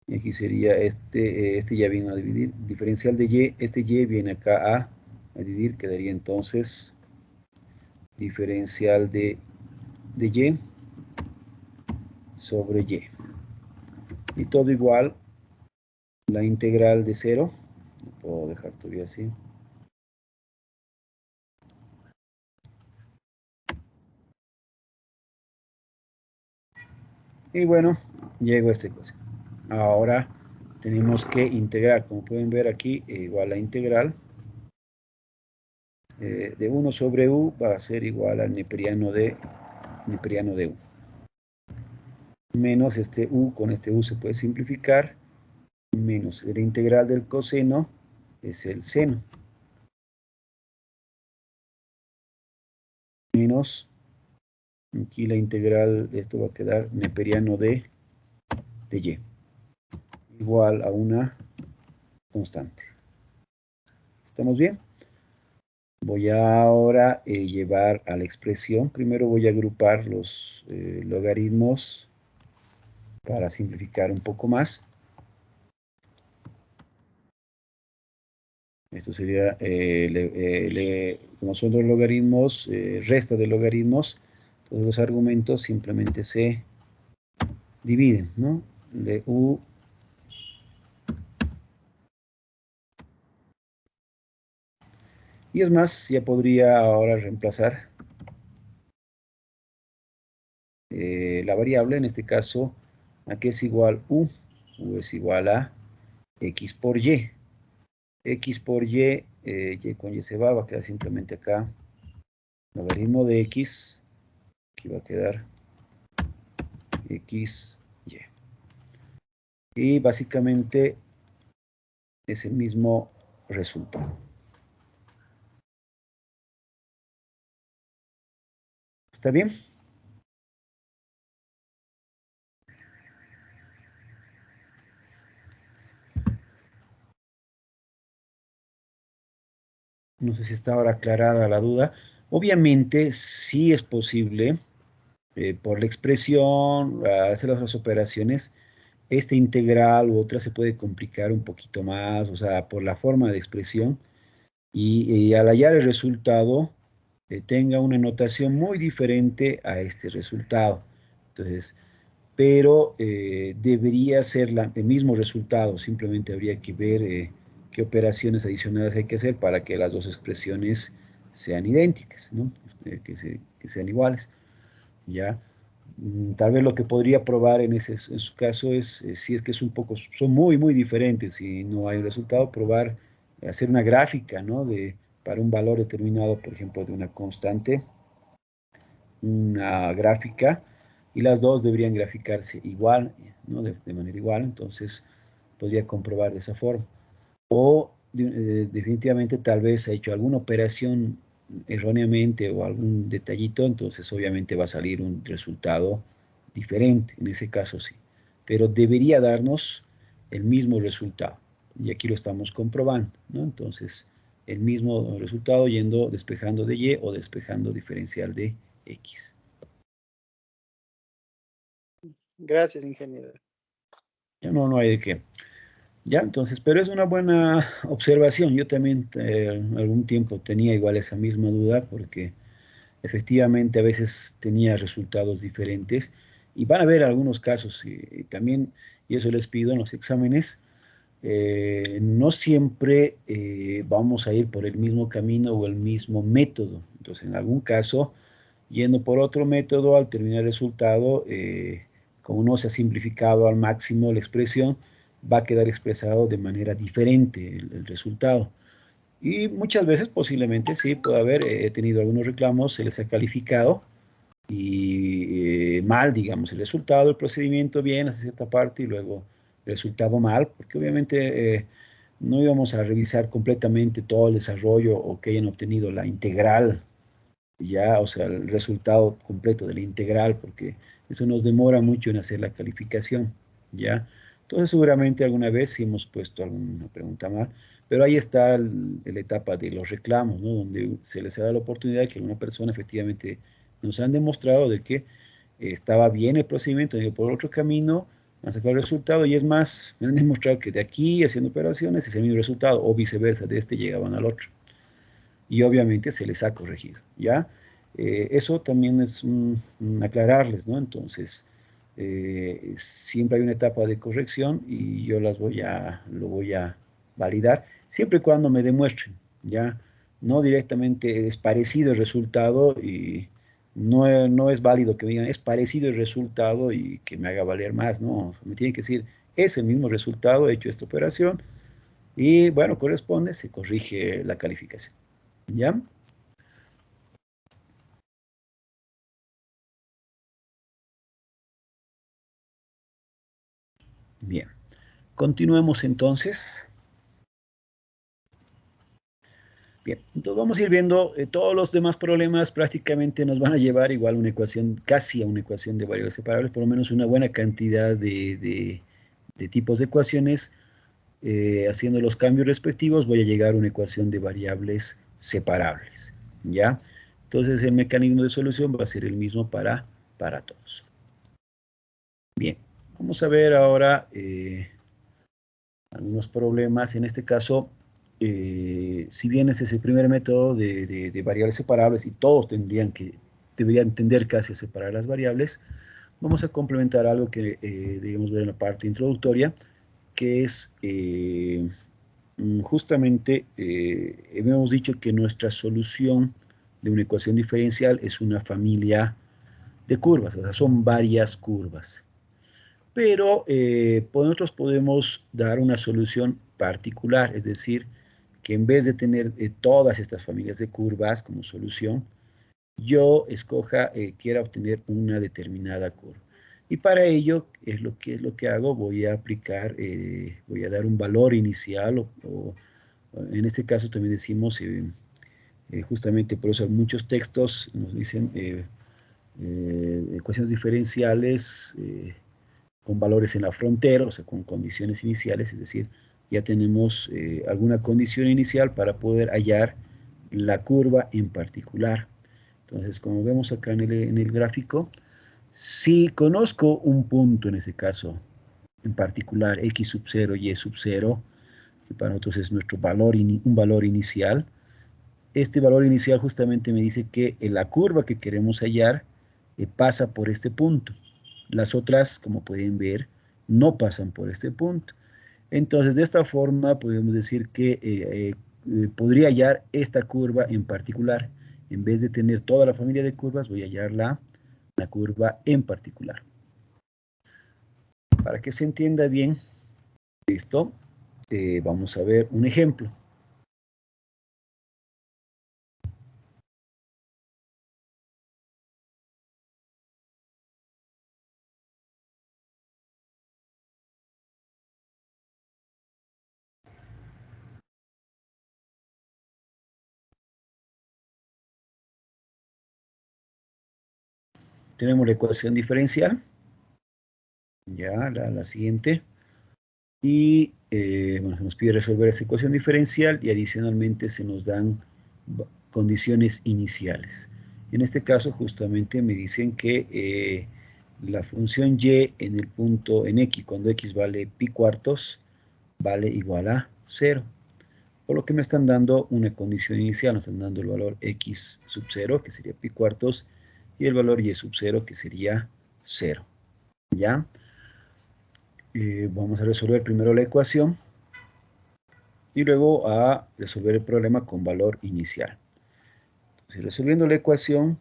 Y aquí sería este ya vino a dividir. Diferencial de y, este y viene acá a dividir, quedaría entonces diferencial de y sobre y. Y todo igual, la integral de 0, lo puedo dejar todavía así. Y bueno, llego a esta ecuación. Ahora tenemos que integrar, como pueden ver aquí, igual la integral de 1 sobre u va a ser igual al neperiano de u. menos este u, con este u se puede simplificar, menos la integral del coseno es el seno, menos, aquí la integral, esto va a quedar neperiano de y, igual a una constante. ¿Estamos bien? Voy ahora a llevar a la expresión. Primero voy a agrupar los logaritmos para simplificar un poco más. Esto sería, como son dos logaritmos, resta de logaritmos, todos los argumentos simplemente se dividen, ¿no? De u y es más, ya podría ahora reemplazar la variable, en este caso, a que es igual u es igual a x por y. X por y, y con y se va a quedar simplemente acá, logaritmo de x, aquí va a quedar x, y. Y básicamente es el mismo resultado. ¿Está bien? No sé si está ahora aclarada la duda. Obviamente sí es posible, por la expresión, hacer las operaciones, esta integral u otra se puede complicar un poquito más, o sea, por la forma de expresión, y al hallar el resultado, tenga una notación muy diferente a este resultado. Entonces, pero debería ser el mismo resultado, simplemente habría que ver qué operaciones adicionales hay que hacer para que las dos expresiones sean idénticas, ¿no? Que sean iguales, ¿ya? Tal vez lo que podría probar en su caso es, si es que son muy diferentes y no hay un resultado, probar, hacer una gráfica, ¿no? Para un valor determinado, por ejemplo, de una constante, una gráfica, y las dos deberían graficarse igual, ¿no? De manera igual, entonces podría comprobar de esa forma. O definitivamente tal vez ha hecho alguna operación erróneamente o algún detallito, entonces obviamente va a salir un resultado diferente, en ese caso sí. Pero debería darnos el mismo resultado. Y aquí lo estamos comprobando, ¿no? Entonces, el mismo resultado despejando de y o despejando diferencial de x. Gracias, ingeniero. Ya no hay de qué. Ya, entonces, pero es una buena observación. Yo también algún tiempo tenía igual esa misma duda porque efectivamente a veces tenía resultados diferentes y van a haber algunos casos y también, y eso les pido en los exámenes, no siempre vamos a ir por el mismo camino o el mismo método. Entonces, en algún caso, yendo por otro método, al terminar el resultado, como no se ha simplificado al máximo la expresión, va a quedar expresado de manera diferente el resultado. Y muchas veces posiblemente sí puede haber, he tenido algunos reclamos, se les ha calificado y mal, digamos, el resultado, el procedimiento bien hasta cierta parte y luego el resultado mal, porque obviamente no íbamos a revisar completamente todo el desarrollo o que hayan obtenido la integral, ya, o sea, el resultado completo de la integral, porque eso nos demora mucho en hacer la calificación, ya. Entonces seguramente alguna vez sí hemos puesto alguna pregunta mal, pero ahí está la etapa de los reclamos, ¿no? Donde se les ha dado la oportunidad de que una persona efectivamente nos han demostrado de que estaba bien el procedimiento, han ido por otro camino, han sacado el resultado y es más, me han demostrado que de aquí haciendo operaciones es el mismo resultado o viceversa, de este llegaban al otro y obviamente se les ha corregido, ¿ya? Eso también es aclararles, ¿no? Entonces, siempre hay una etapa de corrección y yo lo voy a validar, siempre y cuando me demuestren, ¿ya? No directamente es parecido el resultado y no es válido que me digan es parecido el resultado y que me haga valer más, ¿no? Me tienen que decir, es el mismo resultado, he hecho esta operación y, bueno, corresponde, se corrige la calificación. ¿Ya? Bien, continuemos entonces. Bien, entonces vamos a ir viendo todos los demás problemas prácticamente nos van a llevar igual a una ecuación, casi a una ecuación de variables separables, por lo menos una buena cantidad de tipos de ecuaciones. Haciendo los cambios respectivos voy a llegar a una ecuación de variables separables, ¿ya? Entonces el mecanismo de solución va a ser el mismo para todos. Bien, vamos a ver ahora algunos problemas. En este caso, si bien ese es el primer método de variables separables y todos deberían tender casi a separar las variables, vamos a complementar algo que debemos ver en la parte introductoria, que es justamente, hemos dicho que nuestra solución de una ecuación diferencial es una familia de curvas, o sea, son varias curvas. Pero nosotros podemos dar una solución particular, es decir, que en vez de tener todas estas familias de curvas como solución, yo quiera obtener una determinada curva. Y para ello, es lo que hago, voy a aplicar, voy a dar un valor inicial, o en este caso también decimos, justamente por eso muchos textos nos dicen ecuaciones diferenciales con valores en la frontera, o sea, con condiciones iniciales, es decir, ya tenemos alguna condición inicial para poder hallar la curva en particular. Entonces, como vemos acá en el gráfico, si conozco un punto en ese caso, en particular x sub 0, y sub 0, que para nosotros es nuestro un valor inicial, este valor inicial justamente me dice que la curva que queremos hallar pasa por este punto. Las otras, como pueden ver, no pasan por este punto. Entonces, de esta forma podemos decir que podría hallar esta curva en particular. En vez de tener toda la familia de curvas, voy a hallar la curva en particular. Para que se entienda bien esto, vamos a ver un ejemplo. Tenemos la ecuación diferencial, ya la siguiente, y bueno, se nos pide resolver esta ecuación diferencial y adicionalmente se nos dan condiciones iniciales. En este caso justamente me dicen que la función y en el punto en x, cuando x vale pi cuartos, vale igual a 0. Por lo que me están dando una condición inicial, nos están dando el valor x sub 0, que sería pi cuartos, y el valor y sub 0, que sería 0. ¿Ya? Vamos a resolver primero la ecuación y luego a resolver el problema con valor inicial. Entonces, resolviendo la ecuación,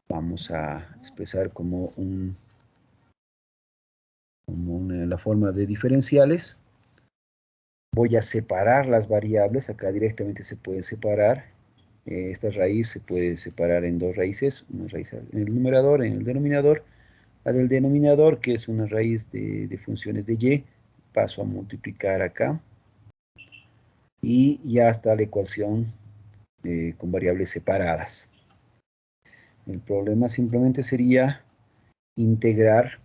vamos a expresar como la forma de diferenciales. Voy a separar las variables, acá directamente se puede separar. Esta raíz se puede separar en dos raíces, una raíz en el numerador, en el denominador. La del denominador, que es una raíz de funciones de y, paso a multiplicar acá. Y ya está la ecuación con variables separadas. El problema simplemente sería integrar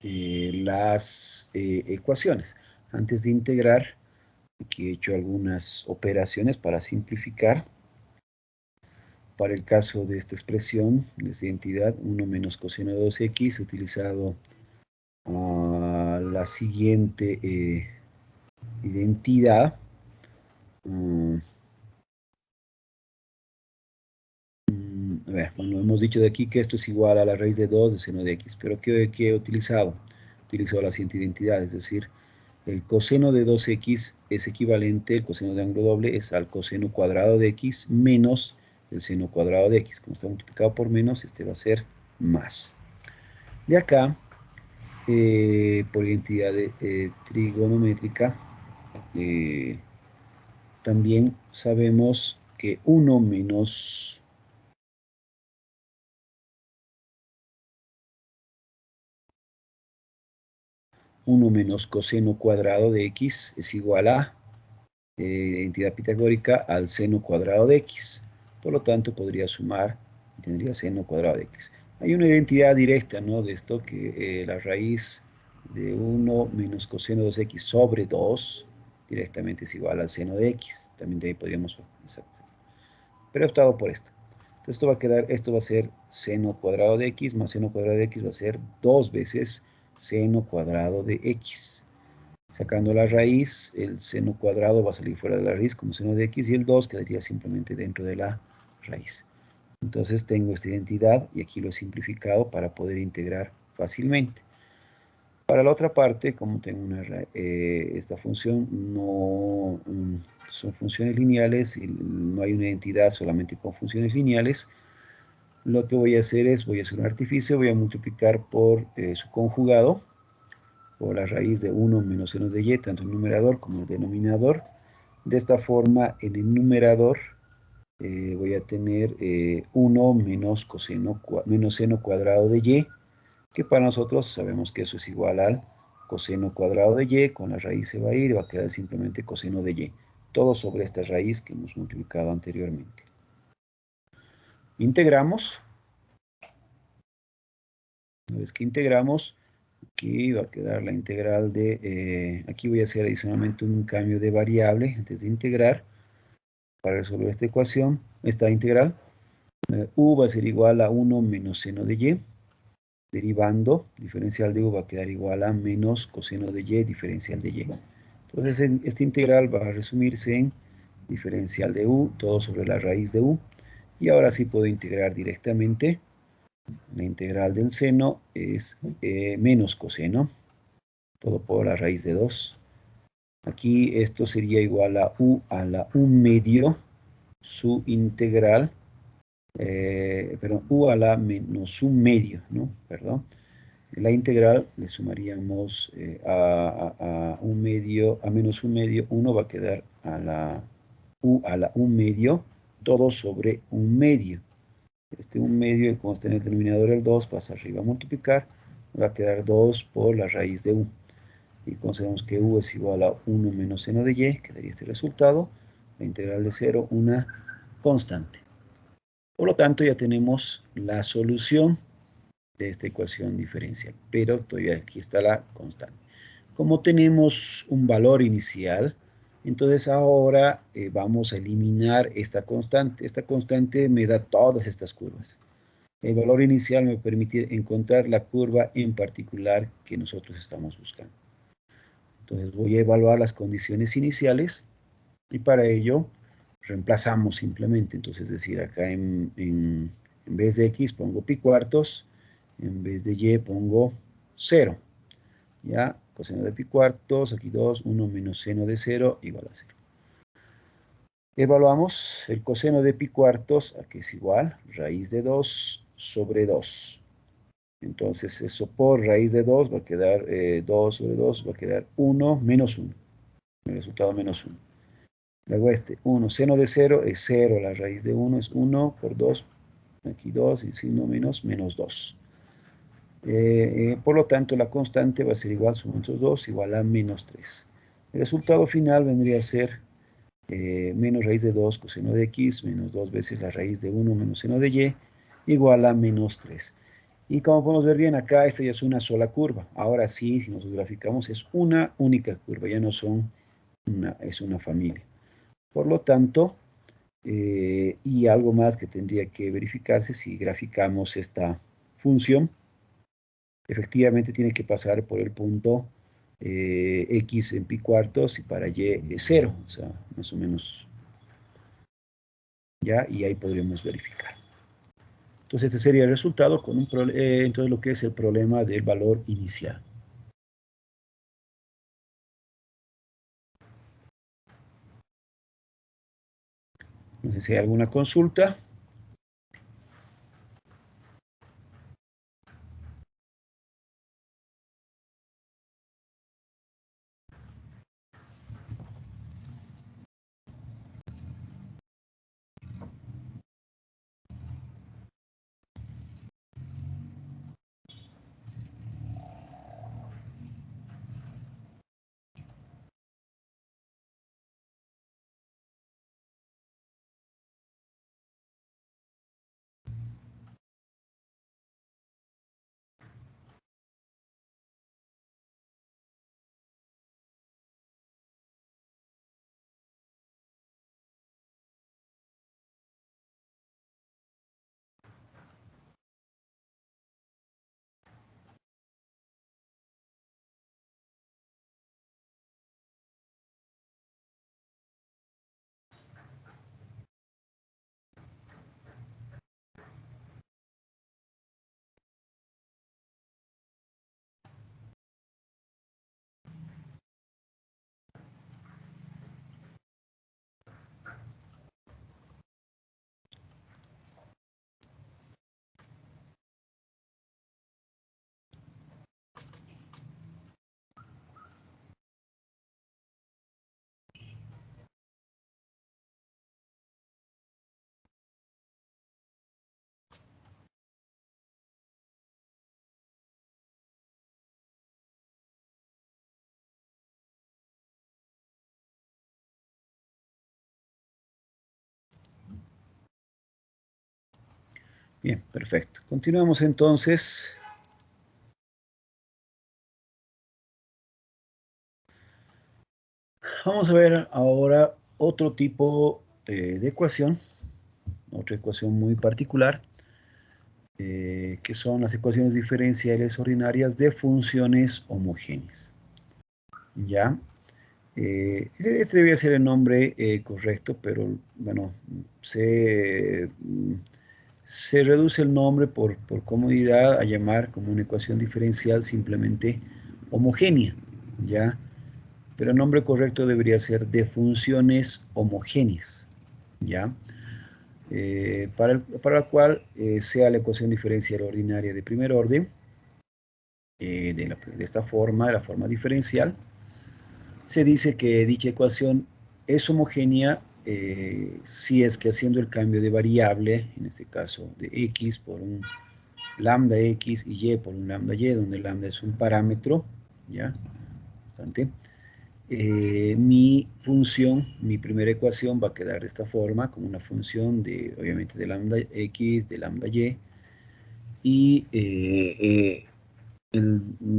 las ecuaciones. Antes de integrar, aquí he hecho algunas operaciones para simplificar. Para el caso de esta expresión, de esta identidad, 1 menos coseno de 2x, he utilizado la siguiente identidad. A ver, bueno, hemos dicho de aquí que esto es igual a la raíz de 2 de seno de x, pero ¿qué he utilizado? He utilizado la siguiente identidad, es decir, el coseno de 2x es equivalente, el coseno de ángulo doble es al coseno cuadrado de x menos el seno cuadrado de x. Como está multiplicado por menos, este va a ser más. De acá, por identidad trigonométrica, también sabemos que 1 menos 1 menos coseno cuadrado de x es igual a identidad pitagórica al seno cuadrado de x. Por lo tanto, podría sumar y tendría seno cuadrado de x. Hay una identidad directa, ¿no?, de esto, que la raíz de 1 menos coseno de 2x sobre 2 directamente es igual al seno de x. También de ahí podríamos... Pero he optado por esto. Entonces esto va a quedar, esto va a ser seno cuadrado de x más seno cuadrado de x va a ser 2 veces seno cuadrado de x. Sacando la raíz, el seno cuadrado va a salir fuera de la raíz como seno de x y el 2 quedaría simplemente dentro de la raíz. Entonces tengo esta identidad y aquí lo he simplificado para poder integrar fácilmente. Para la otra parte, como tengo esta función, no son funciones lineales y no hay una identidad solamente con funciones lineales, lo que voy a hacer es, voy a hacer un artificio, voy a multiplicar por su conjugado, por la raíz de 1 menos seno de y, tanto el numerador como el denominador. De esta forma, en el numerador voy a tener 1 menos seno cuadrado de y, que para nosotros sabemos que eso es igual al coseno cuadrado de y, con la raíz se va a ir y va a quedar simplemente coseno de y. Todo sobre esta raíz que hemos multiplicado anteriormente. Integramos. Una vez que integramos, aquí va a quedar la integral de... aquí voy a hacer adicionalmente un cambio de variable antes de integrar para resolver esta ecuación, esta integral. U va a ser igual a 1 menos seno de y. Derivando, diferencial de u va a quedar igual a menos coseno de y, diferencial de y. Entonces, esta integral va a resumirse en diferencial de u, todo sobre la raíz de u. Y ahora sí puedo integrar directamente. La integral del seno es menos coseno, todo por la raíz de 2. Aquí esto sería igual a u medio, su integral, perdón, u a la menos un medio, ¿no? Perdón. La integral le sumaríamos a un medio, a menos un medio, 1 va a quedar a la un medio, todo sobre un medio. Este un medio, como está en el denominador el 2, pasa arriba a multiplicar, va a quedar 2 por la raíz de u. Y como sabemos que u es igual a 1 menos seno de y, quedaría este resultado, la integral de 0, una constante. Por lo tanto, ya tenemos la solución de esta ecuación diferencial, pero todavía aquí está la constante. Como tenemos un valor inicial, entonces ahora vamos a eliminar esta constante. Esta constante me da todas estas curvas. El valor inicial me permite encontrar la curva en particular que nosotros estamos buscando. Entonces voy a evaluar las condiciones iniciales y para ello reemplazamos simplemente. Entonces, es decir, acá en vez de x pongo pi cuartos, en vez de y pongo 0. ¿Ya? Coseno de pi cuartos, aquí 2, 1 menos seno de 0 igual a 0. Evaluamos el coseno de pi cuartos, aquí es igual, raíz de 2 sobre 2. Entonces eso por raíz de 2 va a quedar 2 sobre 2, va a quedar 1 menos 1. El resultado menos 1. Luego 1, seno de 0 es 0, la raíz de 1 es 1 por 2, aquí 2 y signo menos 2. Por lo tanto, la constante va a ser igual, sumamos 2, igual a menos 3. El resultado final vendría a ser menos raíz de 2 coseno de x, menos 2 veces la raíz de 1 menos seno de y, igual a menos 3. Y como podemos ver bien acá, esta ya es una sola curva. Ahora sí, si nos graficamos, es una única curva, ya no son es una familia. Por lo tanto, y algo más que tendría que verificarse si graficamos esta función, efectivamente tiene que pasar por el punto x en pi cuartos y para y es 0, o sea, más o menos, ¿ya? Y ahí podríamos verificar. Entonces, este sería el resultado con entonces lo que es el problema del valor inicial. No sé si hay alguna consulta. Bien, perfecto. Continuamos entonces. Vamos a ver ahora otro tipo de ecuación, otra ecuación muy particular, que son las ecuaciones diferenciales ordinarias de funciones homogéneas. ¿Ya? Este debía ser el nombre correcto, pero bueno, se reduce el nombre por comodidad a llamar como una ecuación diferencial simplemente homogénea, ¿ya? Pero el nombre correcto debería ser de funciones homogéneas, ¿ya? Para la cual sea la ecuación diferencial ordinaria de primer orden, de esta forma, de la forma diferencial, se dice que dicha ecuación es homogénea si es que haciendo el cambio de variable, en este caso de x por un lambda x y y por un lambda y, donde lambda es un parámetro, ¿ya? Bastante. Mi función, mi primera ecuación va a quedar de esta forma, como una función de, obviamente, de lambda x, de lambda y, y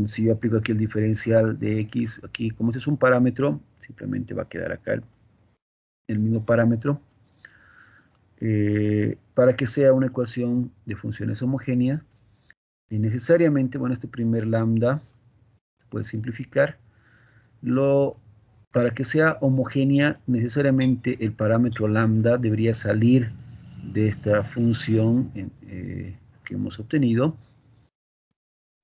si yo aplico aquí el diferencial de x, aquí como este es un parámetro, simplemente va a quedar acá el mismo parámetro. Para que sea una ecuación de funciones homogéneas, necesariamente, bueno, este primer lambda puede simplificar. Para que sea homogénea, necesariamente el parámetro lambda debería salir de esta función que hemos obtenido,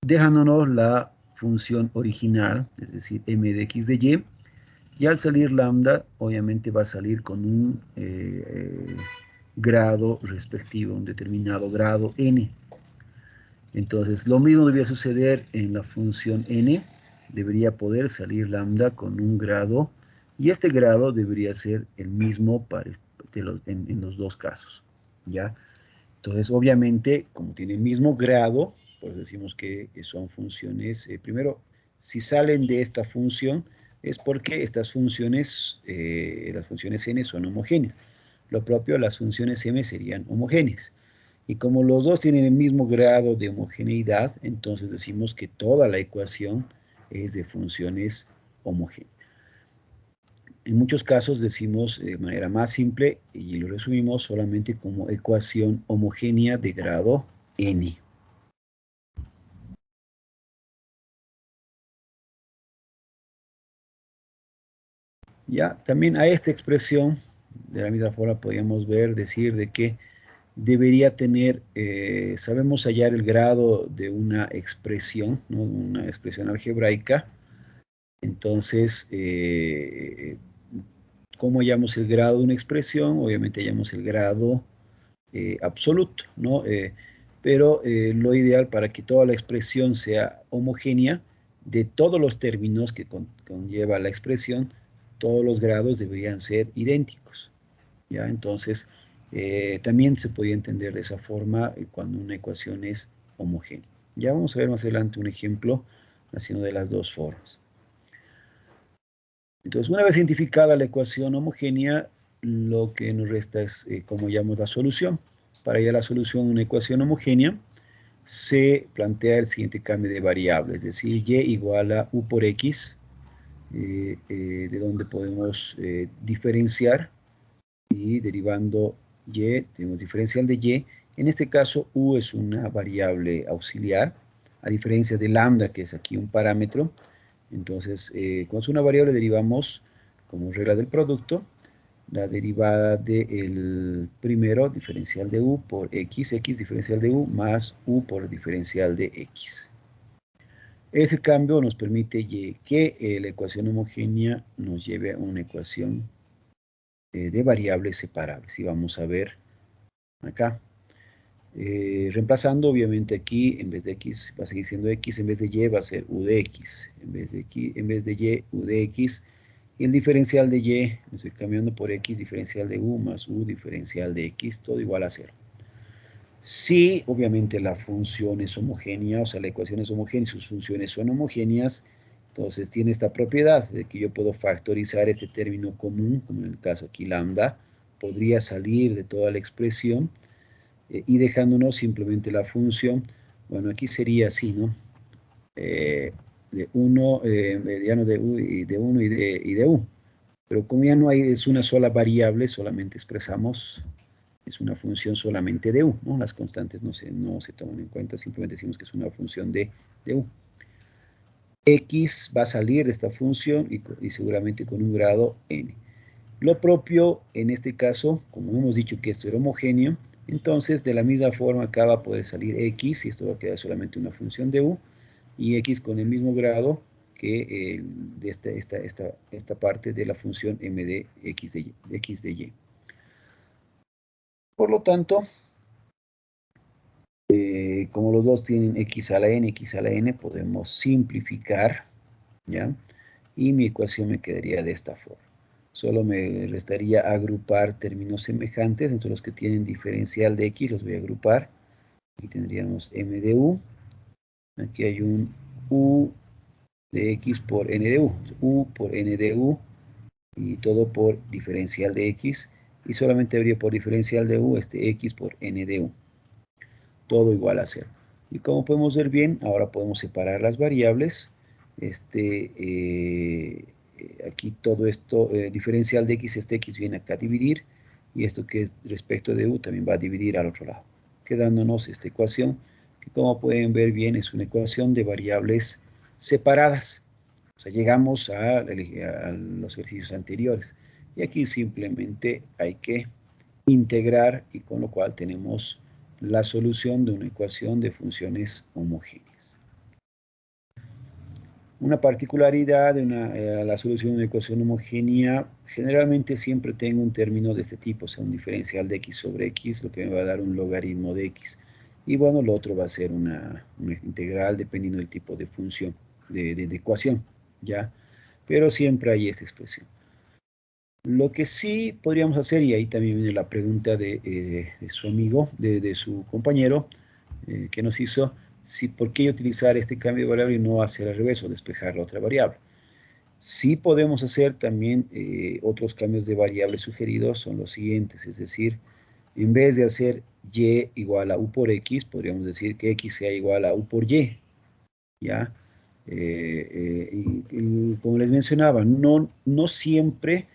dejándonos la función original, es decir, m de x de y, y al salir lambda, obviamente va a salir con un grado respectivo, un determinado grado n. Entonces, lo mismo debería suceder en la función n, debería poder salir lambda con un grado, y este grado debería ser el mismo en los dos casos, ¿ya? Entonces, obviamente, como tiene el mismo grado, pues decimos que son funciones, primero, si salen de esta función, es porque estas funciones, las funciones n son homogéneas. Lo propio, las funciones m serían homogéneas. Y como los dos tienen el mismo grado de homogeneidad, entonces decimos que toda la ecuación es de funciones homogéneas. En muchos casos decimos de manera más simple y lo resumimos solamente como ecuación homogénea de grado n. Ya, también a esta expresión, de la misma forma podríamos decir de que debería tener, sabemos hallar el grado de una expresión, ¿no? Una expresión algebraica. Entonces, ¿cómo hallamos el grado de una expresión? Obviamente hallamos el grado absoluto, ¿no? Pero lo ideal para que toda la expresión sea homogénea, de todos los términos que conlleva la expresión, todos los grados deberían ser idénticos, ¿ya? Entonces, también se podía entender de esa forma cuando una ecuación es homogénea. Ya vamos a ver más adelante un ejemplo haciendo de las dos formas. Entonces, una vez identificada la ecuación homogénea, lo que nos resta es cómo llamamos la solución. Para hallar la solución de una ecuación homogénea, se plantea el siguiente cambio de variable, es decir, y igual a u por x, de donde podemos diferenciar, y derivando y, tenemos diferencial de y. En este caso, u es una variable auxiliar, a diferencia de lambda, que es aquí un parámetro. Entonces, cuando es una variable, derivamos como regla del producto la derivada del primero, diferencial de u por x, x diferencial de u, más u por diferencial de x. Ese cambio nos permite que la ecuación homogénea nos lleve a una ecuación de variables separables. Y vamos a ver acá. Reemplazando, obviamente aquí, en vez de x va a seguir siendo x, en vez de y va a ser u de x, en vez de y, u de x, y el diferencial de y, lo estoy cambiando por x, diferencial de u, más u, diferencial de x, todo igual a 0. Si, obviamente, la función es homogénea, o sea, la ecuación es homogénea y sus funciones son homogéneas, entonces tiene esta propiedad de que yo puedo factorizar este término común, como en el caso aquí lambda, podría salir de toda la expresión, y dejándonos simplemente la función. Bueno, aquí sería así, ¿no? De 1, mediano de U y de 1 y de U. Pero como ya no hay, es una sola variable, solamente expresamos, es una función solamente de U, ¿no? Las constantes no se toman en cuenta, simplemente decimos que es una función de U. X va a salir de esta función y seguramente con un grado n. Lo propio en este caso, como hemos dicho que esto era homogéneo, entonces de la misma forma acá va a poder salir x, y esto va a quedar solamente una función de u, y x con el mismo grado que de esta parte de la función m de x de y. Por lo tanto, como los dos tienen x a la n, podemos simplificar, ¿ya? Y mi ecuación me quedaría de esta forma. Solo me restaría agrupar términos semejantes, entre los que tienen diferencial de x, los voy a agrupar. Aquí tendríamos m de u, aquí hay un u de x por n de u por n de u, y todo por diferencial de x, y solamente habría por diferencial de u este x por n de u. Todo igual a 0. Y como podemos ver bien, ahora podemos separar las variables. Aquí todo esto, diferencial de x, este x viene acá a dividir, y esto que es respecto de u también va a dividir al otro lado, quedándonos esta ecuación, que como pueden ver bien es una ecuación de variables separadas. O sea, llegamos a los ejercicios anteriores, y aquí simplemente hay que integrar, y con lo cual tenemos la solución de una ecuación de funciones homogéneas. Una particularidad de la solución de una ecuación homogénea, generalmente siempre tengo un término de este tipo, o sea, un diferencial de x sobre x, lo que me va a dar un logaritmo de x. Y bueno, lo otro va a ser una integral dependiendo del tipo de función, de ecuación, ¿ya? Pero siempre hay esta expresión. Lo que sí podríamos hacer, y ahí también viene la pregunta de su amigo, de su compañero, que nos hizo, ¿por qué utilizar este cambio de variable y no hacer al revés o despejar la otra variable? Sí podemos hacer también otros cambios de variable sugeridos, son los siguientes, es decir, en vez de hacer y igual a u por x, podríamos decir que x sea igual a u por y, ¿ya? Y como les mencionaba, no siempre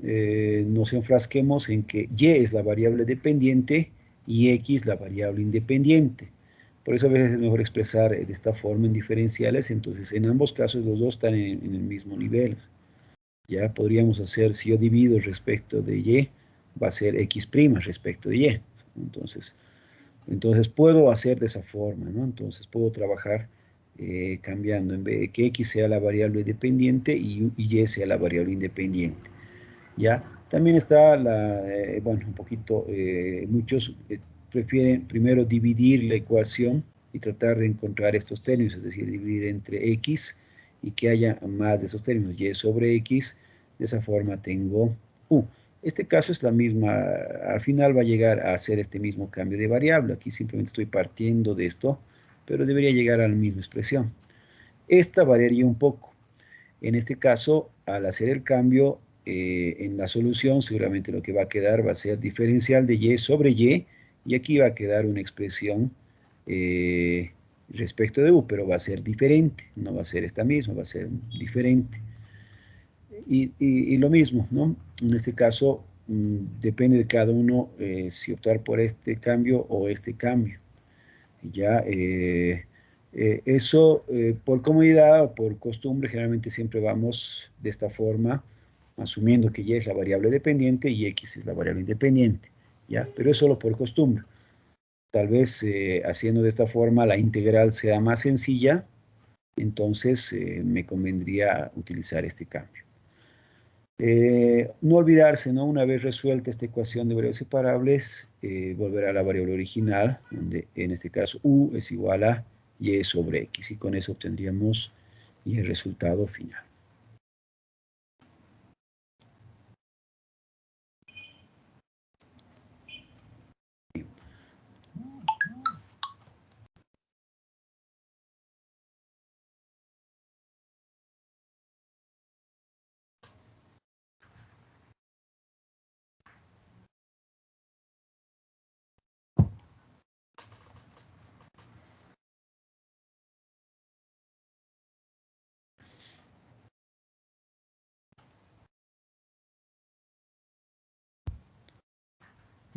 nos enfrasquemos en que y es la variable dependiente y x la variable independiente. Por eso a veces es mejor expresar de esta forma en diferenciales, entonces en ambos casos los dos están en el mismo nivel. Ya podríamos hacer, si yo divido respecto de y, va a ser x' respecto de y. Entonces puedo hacer de esa forma, ¿no? Entonces puedo trabajar cambiando, en vez de que x sea la variable dependiente y y sea la variable independiente. ¿Ya? También está bueno, un poquito, muchos prefieren primero dividir la ecuación y tratar de encontrar estos términos, es decir, dividir entre x y que haya más de esos términos, y sobre x, de esa forma tengo u. Este caso es la misma, al final va a llegar a ser este mismo cambio de variable, aquí simplemente estoy partiendo de esto, pero debería llegar a la misma expresión. Esta variaría un poco. En este caso, al hacer el cambio en la solución, seguramente lo que va a quedar va a ser diferencial de y sobre y aquí va a quedar una expresión respecto de u, pero va a ser diferente, no va a ser esta misma, va a ser diferente. Y lo mismo, ¿no? En este caso, depende de cada uno si optar por este cambio o este cambio. Ya, eso por comodidad o por costumbre, generalmente siempre vamos de esta forma, asumiendo que y es la variable dependiente y x es la variable independiente, ¿ya? Pero es solo por costumbre. Tal vez haciendo de esta forma la integral sea más sencilla, entonces me convendría utilizar este cambio. No olvidarse, ¿no? Una vez resuelta esta ecuación de variables separables, volver a la variable original, donde en este caso u es igual a y sobre x, y con eso obtendríamos el resultado final.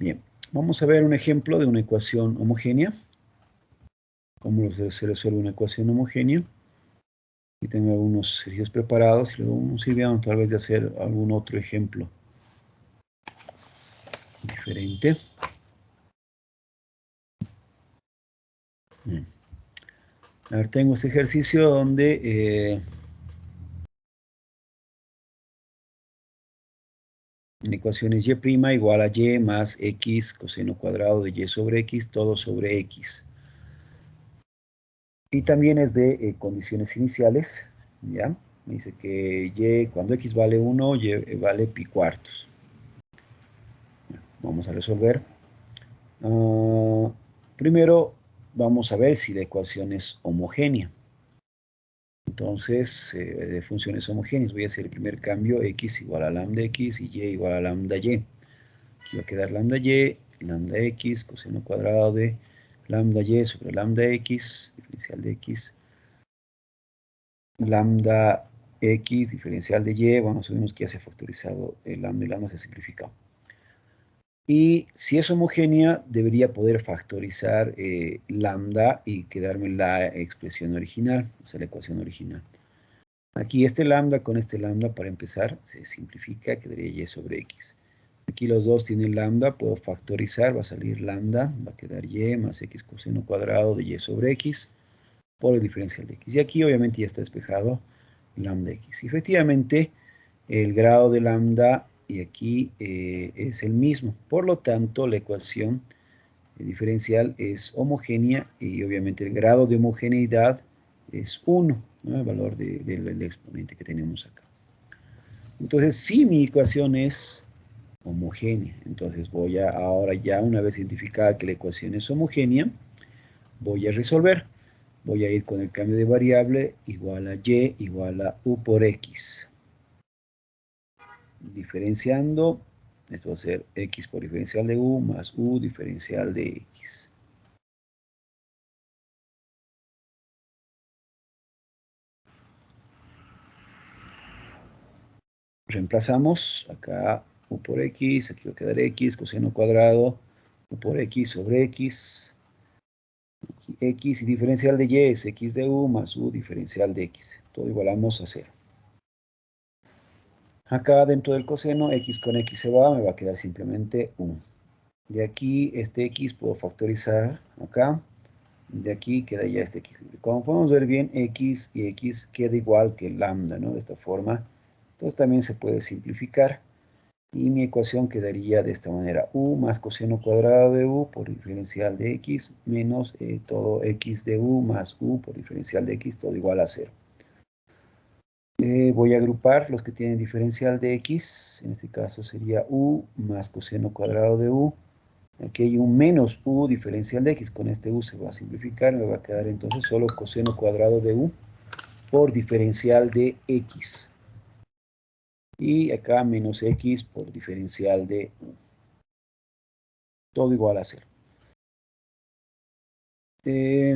Bien, vamos a ver un ejemplo de una ecuación homogénea. Cómo se resuelve una ecuación homogénea. Aquí tengo algunos ejercicios preparados y luego nos sirvieron tal vez de hacer algún otro ejemplo diferente. Bien. A ver, tengo este ejercicio donde la ecuación es y' igual a y más x coseno cuadrado de y sobre x, todo sobre x. Y también es de condiciones iniciales, ¿ya? Me dice que y, cuando x vale 1, y vale pi cuartos. Vamos a resolver. Primero, vamos a ver si la ecuación es homogénea. Entonces, de funciones homogéneas, voy a hacer el primer cambio, x igual a lambda x y igual a lambda y. Aquí va a quedar lambda x, coseno cuadrado de lambda y sobre lambda x, diferencial de x, lambda x, diferencial de y, bueno, sabemos que ya se ha factorizado el lambda y lambda se ha simplificado. Y si es homogénea, debería poder factorizar lambda y quedarme la expresión original, o sea, la ecuación original. Aquí este lambda con este lambda, para empezar, se simplifica, quedaría y sobre x. Aquí los dos tienen lambda, puedo factorizar, va a salir lambda, va a quedar y más x coseno cuadrado de y sobre x por el diferencial de x. Y aquí obviamente ya está despejado lambda x. Y efectivamente, el grado de lambda y aquí es el mismo. Por lo tanto, la ecuación diferencial es homogénea y obviamente el grado de homogeneidad es 1, ¿no? El valor del exponente que tenemos acá. Entonces, si mi ecuación es homogénea, entonces voy a, ahora ya una vez identificada que la ecuación es homogénea, voy a resolver. Voy a ir con el cambio de variable igual a y igual a u por x. Diferenciando, esto va a ser x por diferencial de u más u diferencial de x. Reemplazamos acá u por x, aquí va a quedar x, coseno cuadrado, u por x sobre x. Aquí x y diferencial de y es x de u más u diferencial de x. Todo igualamos a 0. Acá dentro del coseno, x con x se va, me va a quedar simplemente 1. De aquí, este x puedo factorizar acá. De aquí queda ya este x. Como podemos ver bien, x y x queda igual que lambda, ¿no? De esta forma. Entonces también se puede simplificar. Y mi ecuación quedaría de esta manera. U más coseno cuadrado de u por diferencial de x menos todo x de u más u por diferencial de x, todo igual a 0. Voy a agrupar los que tienen diferencial de x. En este caso sería u más coseno cuadrado de u. Aquí hay un menos u diferencial de x. Con este u se va a simplificar. Me va a quedar entonces solo coseno cuadrado de u por diferencial de x. Y acá menos x por diferencial de u. Todo igual a 0.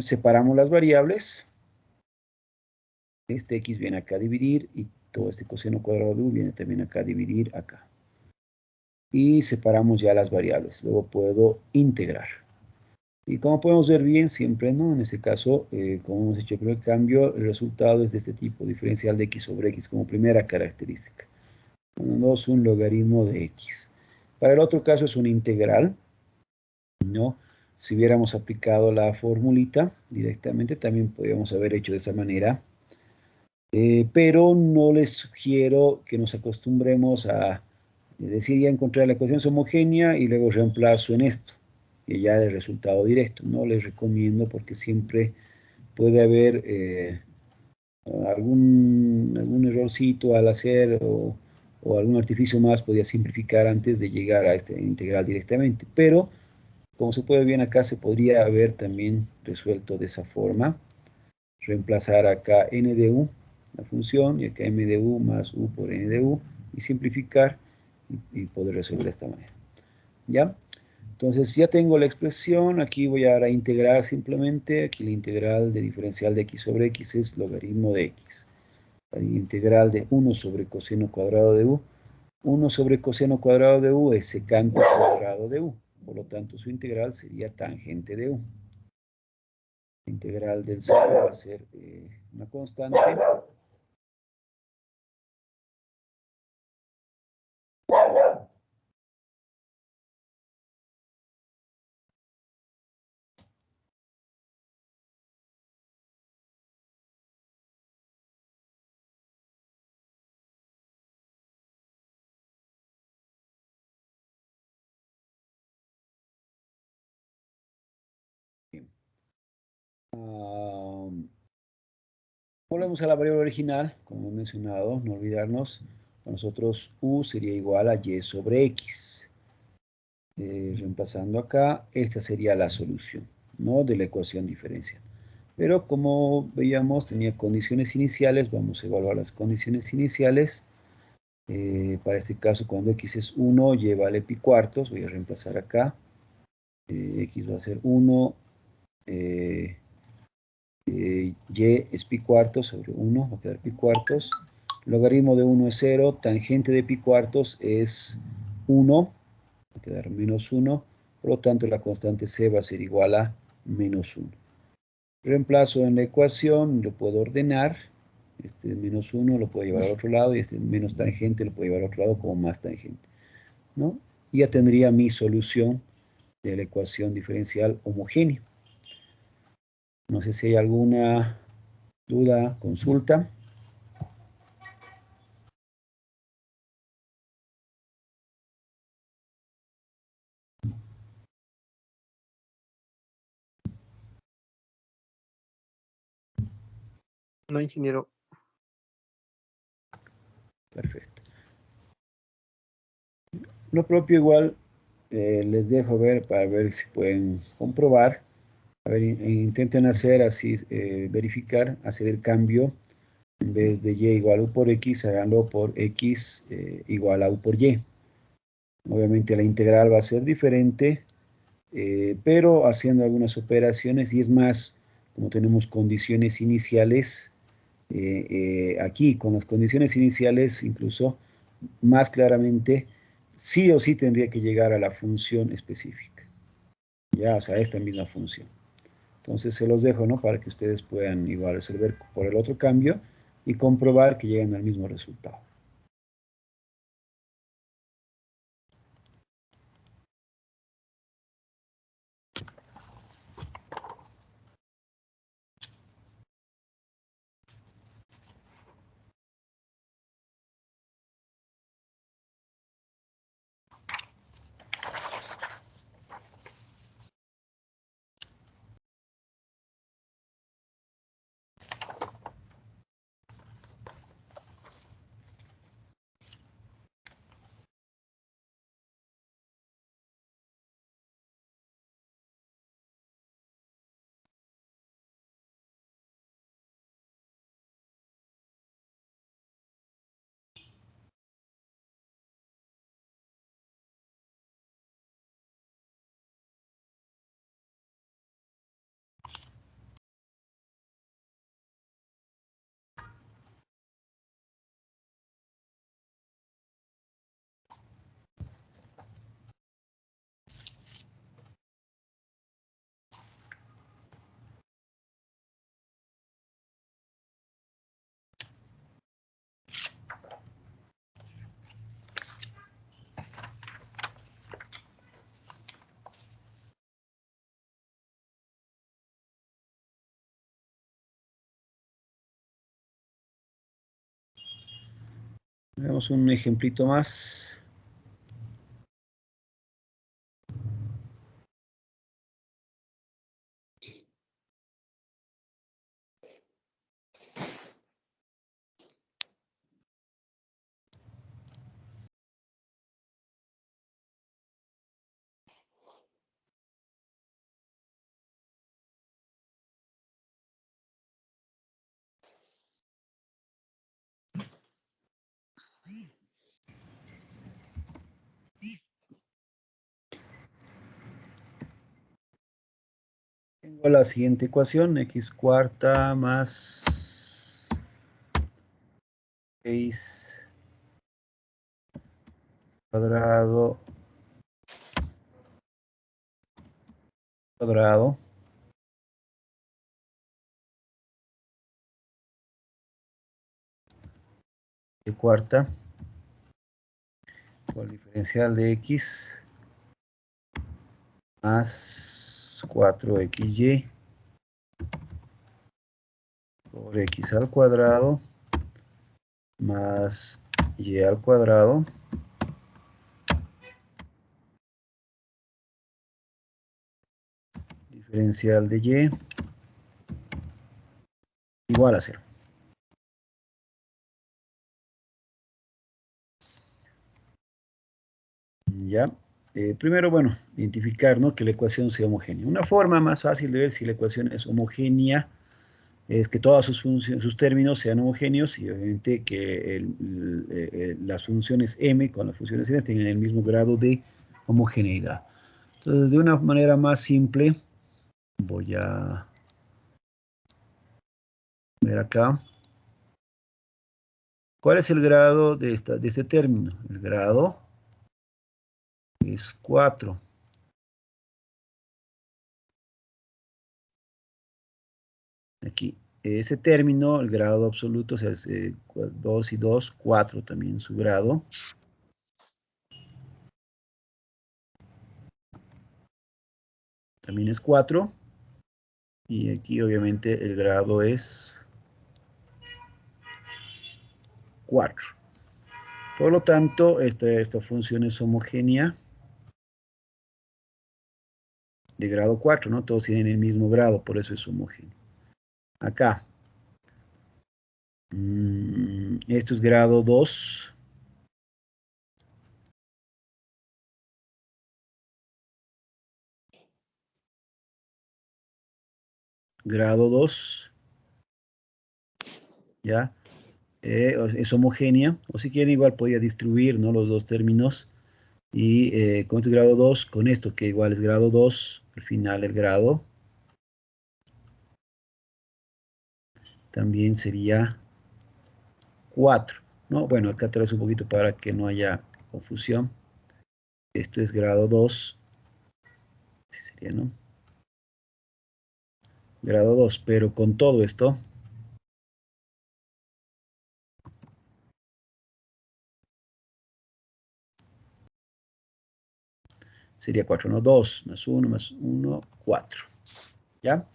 Separamos las variables. Este x viene acá a dividir y todo este coseno cuadrado de u viene también acá a dividir acá. Y separamos ya las variables. Luego puedo integrar. Y como podemos ver bien, siempre no, en este caso, como hemos hecho el primer cambio, el resultado es de este tipo, diferencial de x sobre x como primera característica. No es un logaritmo de x. Para el otro caso es una integral, ¿no? Si hubiéramos aplicado la formulita directamente, también podríamos haber hecho de esta manera. Pero no les sugiero que nos acostumbremos a decir ya encontré la ecuación homogénea y luego reemplazo en esto, que ya es el resultado directo. No les recomiendo porque siempre puede haber algún errorcito al hacer o algún artificio más, podría simplificar antes de llegar a este integral directamente. Pero, como se puede ver bien acá, se podría haber también resuelto de esa forma. Reemplazar acá n de u, la función, y acá m de u más u por n de u, y simplificar y poder resolver de esta manera. ¿Ya? Entonces ya tengo la expresión, aquí voy a integrar simplemente, aquí la integral de diferencial de x sobre x es logaritmo de x. La integral de 1 sobre coseno cuadrado de u. 1 sobre coseno cuadrado de u es secante cuadrado de u. por lo tanto su integral sería tangente de U. La integral del seno va a ser una constante. Volvemos a la variable original, como he mencionado, no olvidarnos, para nosotros U sería igual a Y sobre X. Reemplazando acá, esta sería la solución, ¿no?, de la ecuación diferencial. Pero como veíamos, tenía condiciones iniciales, vamos a evaluar las condiciones iniciales. Para este caso, cuando X es 1, Y vale pi cuartos, voy a reemplazar acá. X va a ser 1, Y es pi cuartos sobre 1, va a quedar pi cuartos. Logaritmo de 1 es 0, tangente de pi cuartos es 1, va a quedar menos 1, por lo tanto la constante C va a ser igual a menos 1. Reemplazo en la ecuación, lo puedo ordenar, este menos 1 lo puedo llevar al otro lado y este menos tangente lo puedo llevar al otro lado como más tangente, ¿no? Y ya tendría mi solución de la ecuación diferencial homogénea. No sé si hay alguna duda, consulta. No, ingeniero. Perfecto. Lo propio igual les dejo ver para ver si pueden comprobar. A ver, intenten hacer así, verificar, hacer el cambio. En vez de Y igual a U por X, háganlo por X igual a U por Y. Obviamente la integral va a ser diferente, pero haciendo algunas operaciones, y es más, como tenemos condiciones iniciales, aquí con las condiciones iniciales, incluso más claramente, sí o sí tendría que llegar a la función específica, ya, o sea, esta misma función. Entonces se los dejo, ¿no?, para que ustedes puedan igual resolver por el otro cambio y comprobar que llegan al mismo resultado. Veamos un ejemplito más. Tengo la siguiente ecuación, x cuarta más 6 cuadrado cuadrado de cuarta por diferencial de x más 4xy por x al cuadrado más y al cuadrado diferencial de y igual a 0. Ya. Primero, bueno, identificar, ¿no?, que la ecuación sea homogénea. Una forma más fácil de ver si la ecuación es homogénea es que todos sus términos sean homogéneos y obviamente que las funciones m con las funciones n tengan el mismo grado de homogeneidad. Entonces, de una manera más simple, voy a ver acá. ¿Cuál es el grado de este término? El grado es 4. Aquí, ese término, el grado absoluto, o sea, es 2 y 2, 4 también su grado. También es 4. Y aquí obviamente el grado es 4. Por lo tanto, esta función es homogénea de grado 4, ¿no? Todos tienen el mismo grado, por eso es homogéneo. Acá. Esto es grado 2. Grado 2. ¿Ya? Es homogénea. O si quieren, igual podría distribuir, ¿no?, los dos términos. Y con este grado 2, con esto que igual es grado 2, al final el grado también sería 4, ¿no? Bueno, acá traes un poquito para que no haya confusión. Esto es grado 2, así sería, ¿no? Grado 2, pero con todo esto sería 4, ¿no? 2 más 1, 4. ¿Ya?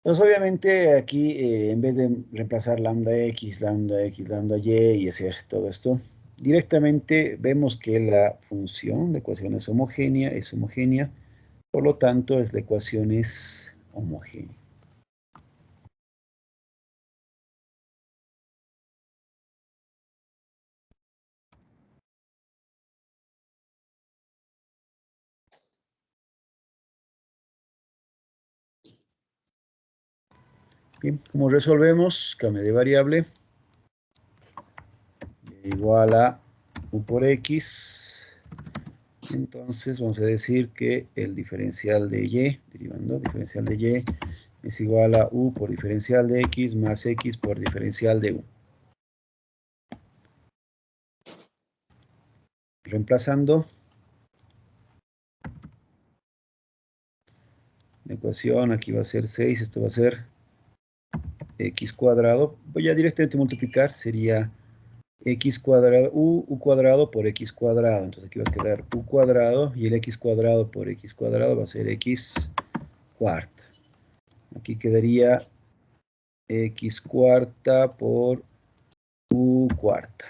Entonces, obviamente, aquí, en vez de reemplazar lambda x, lambda y y hacer todo esto, directamente vemos que la función, la ecuación es homogénea, por lo tanto, la ecuación es homogénea. Bien, ¿cómo resolvemos? Cambio de variable. Igual a u por x. Entonces vamos a decir que el diferencial de y, derivando, diferencial de y, es igual a u por diferencial de x más x por diferencial de u. Reemplazando la ecuación, aquí va a ser 6, esto va a ser x cuadrado. Voy a directamente multiplicar, sería x cuadrado, u cuadrado por x cuadrado. Entonces aquí va a quedar u cuadrado y el x cuadrado por x cuadrado va a ser x cuarta. Aquí quedaría x cuarta por u cuarta.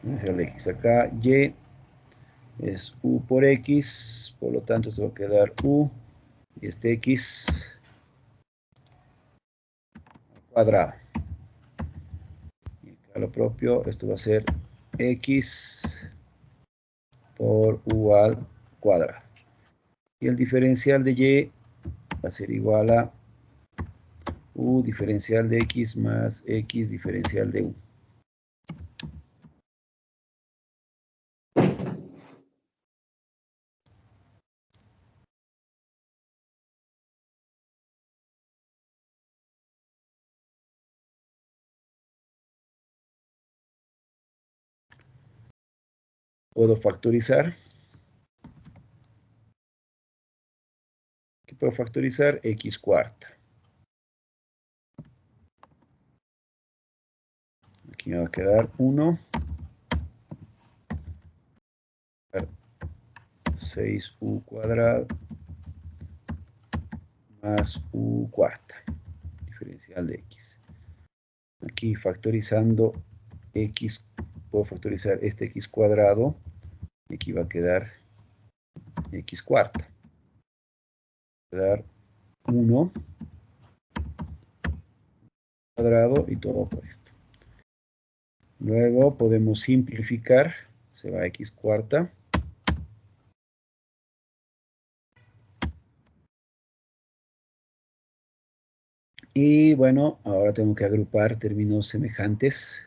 El x acá, y es u por x, por lo tanto esto va a quedar u y este x cuadrado. Y acá lo propio, esto va a ser x por u al cuadrado. Y el diferencial de y va a ser igual a u diferencial de x más x diferencial de u. puedo factorizar. ¿Qué puedo factorizar? X cuarta. Aquí me va a quedar 1. 6u cuadrado más u cuarta, diferencial de x. Aquí factorizando x, puedo factorizar este x cuadrado, y aquí va a quedar x cuarta. Va a quedar 1 cuadrado y todo por esto. Luego podemos simplificar, se va a x cuarta. Y bueno, ahora tengo que agrupar términos semejantes.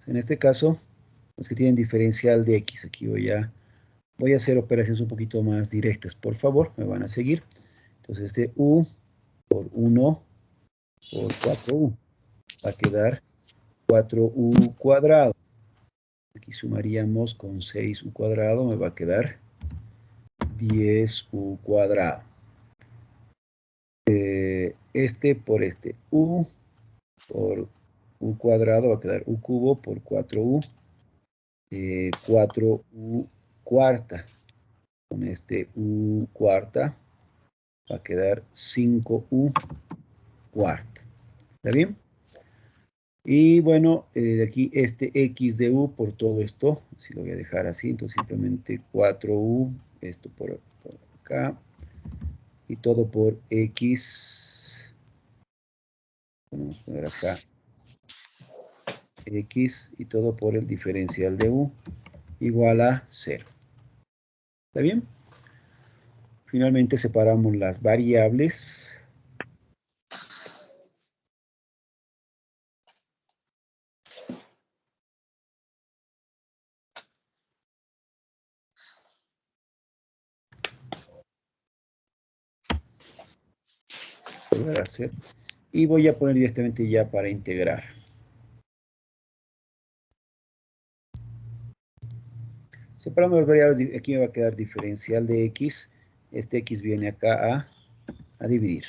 En este caso, los que tienen diferencial de x. Aquí voy a hacer operaciones un poquito más directas. Por favor, me van a seguir. Entonces, este u por 1 por 4u va a quedar 4u cuadrado. Aquí sumaríamos con 6u cuadrado, me va a quedar 10u cuadrado. Este por este u por u cuadrado va a quedar u cubo por 4u. 4u cuarta. Con este u cuarta va a quedar 5u cuarta. ¿Está bien? Y bueno, de aquí este x de u por todo esto, si lo voy a dejar así, entonces simplemente 4u, esto por acá, y todo por x, vamos a poner acá, x, y todo por el diferencial de u, igual a 0. ¿Está bien? Finalmente separamos las variables. Volver a hacer. Y voy a poner directamente ya para integrar. Separando las variables, aquí me va a quedar diferencial de x. Este x viene acá a dividir.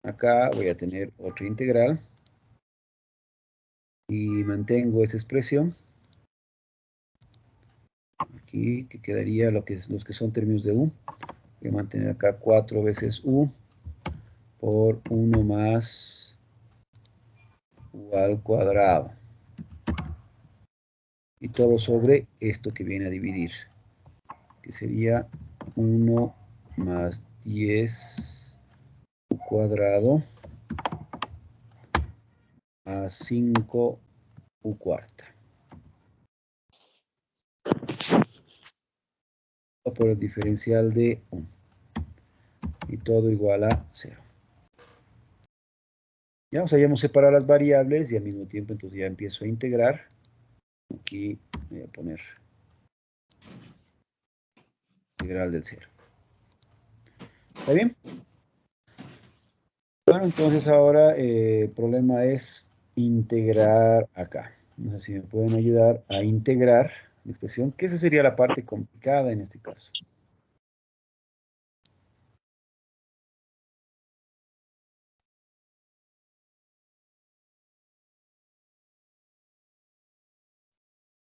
Acá voy a tener otra integral. Y mantengo esa expresión. Aquí que quedaría los que son términos de u. Voy a mantener acá 4 veces u por 1 más u al cuadrado. Y todo sobre esto que viene a dividir. Que sería 1 más 10 u cuadrado a 5 u cuarta. Por el diferencial de 1. Y todo igual a 0. Ya, o sea, ya hemos separado las variables y al mismo tiempo entonces ya empiezo a integrar. Aquí voy a poner integral del 0. ¿Está bien? Bueno, entonces ahora el problema es integrar acá. No sé si me pueden ayudar a integrar la expresión, que esa sería la parte complicada en este caso.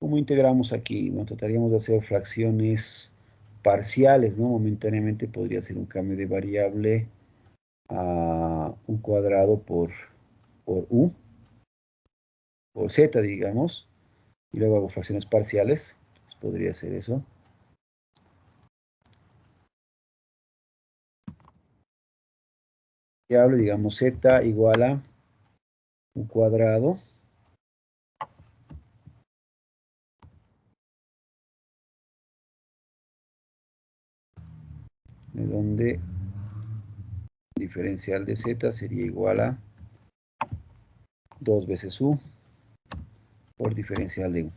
¿Cómo integramos aquí? Bueno, trataríamos de hacer fracciones parciales, ¿no? Momentáneamente podría ser un cambio de variable a u cuadrado por u, por z, digamos, y luego hago fracciones parciales. Entonces podría ser eso. Variable, digamos, z igual a u cuadrado de donde diferencial de z sería igual a 2 veces u por diferencial de u.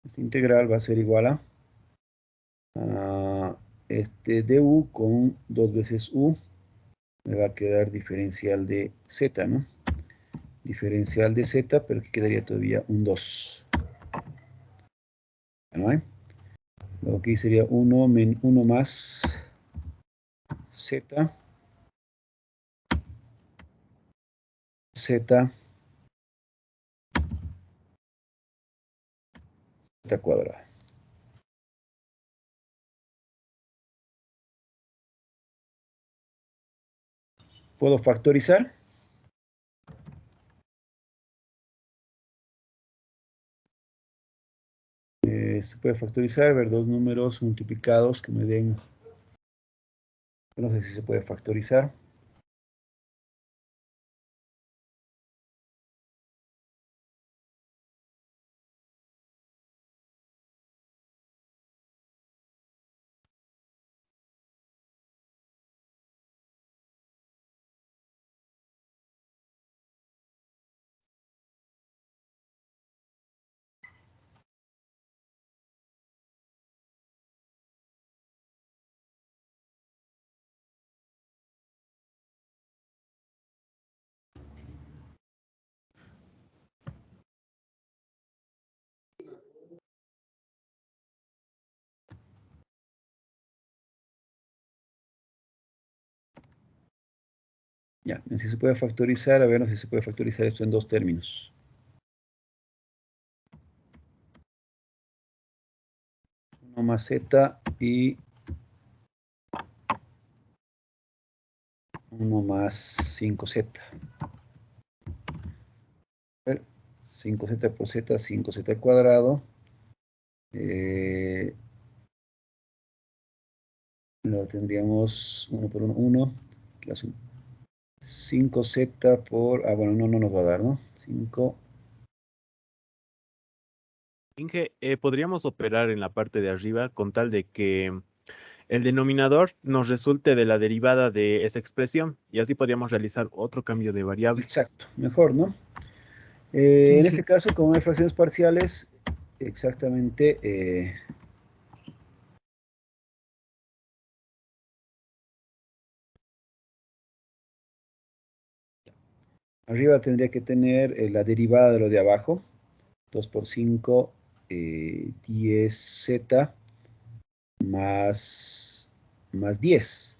Esta integral va a ser igual a du con 2 veces u, me va a quedar diferencial de z, ¿no? Diferencial de z, pero que quedaría todavía un 2. ¿No? Luego aquí sería 1 más z, z cuadrado. ¿Puedo factorizar? Se puede factorizar, ver dos números multiplicados que me den, no sé si se puede factorizar. Ya, si se puede factorizar, a ver si se puede factorizar esto en dos términos. Uno más z y 1 más 5z. A ver, 5z por z, 5z al cuadrado. Lo tendríamos 1 por 1, 1. 5z por... Ah, bueno, no nos va a dar, ¿no? 5. Inge, podríamos operar en la parte de arriba con tal de que el denominador nos resulte de la derivada de esa expresión y así podríamos realizar otro cambio de variable. Exacto, mejor, ¿no? Sí, En sí. este caso, como hay fracciones parciales, exactamente... arriba tendría que tener la derivada de lo de abajo. 2 por 5, 10z más 10,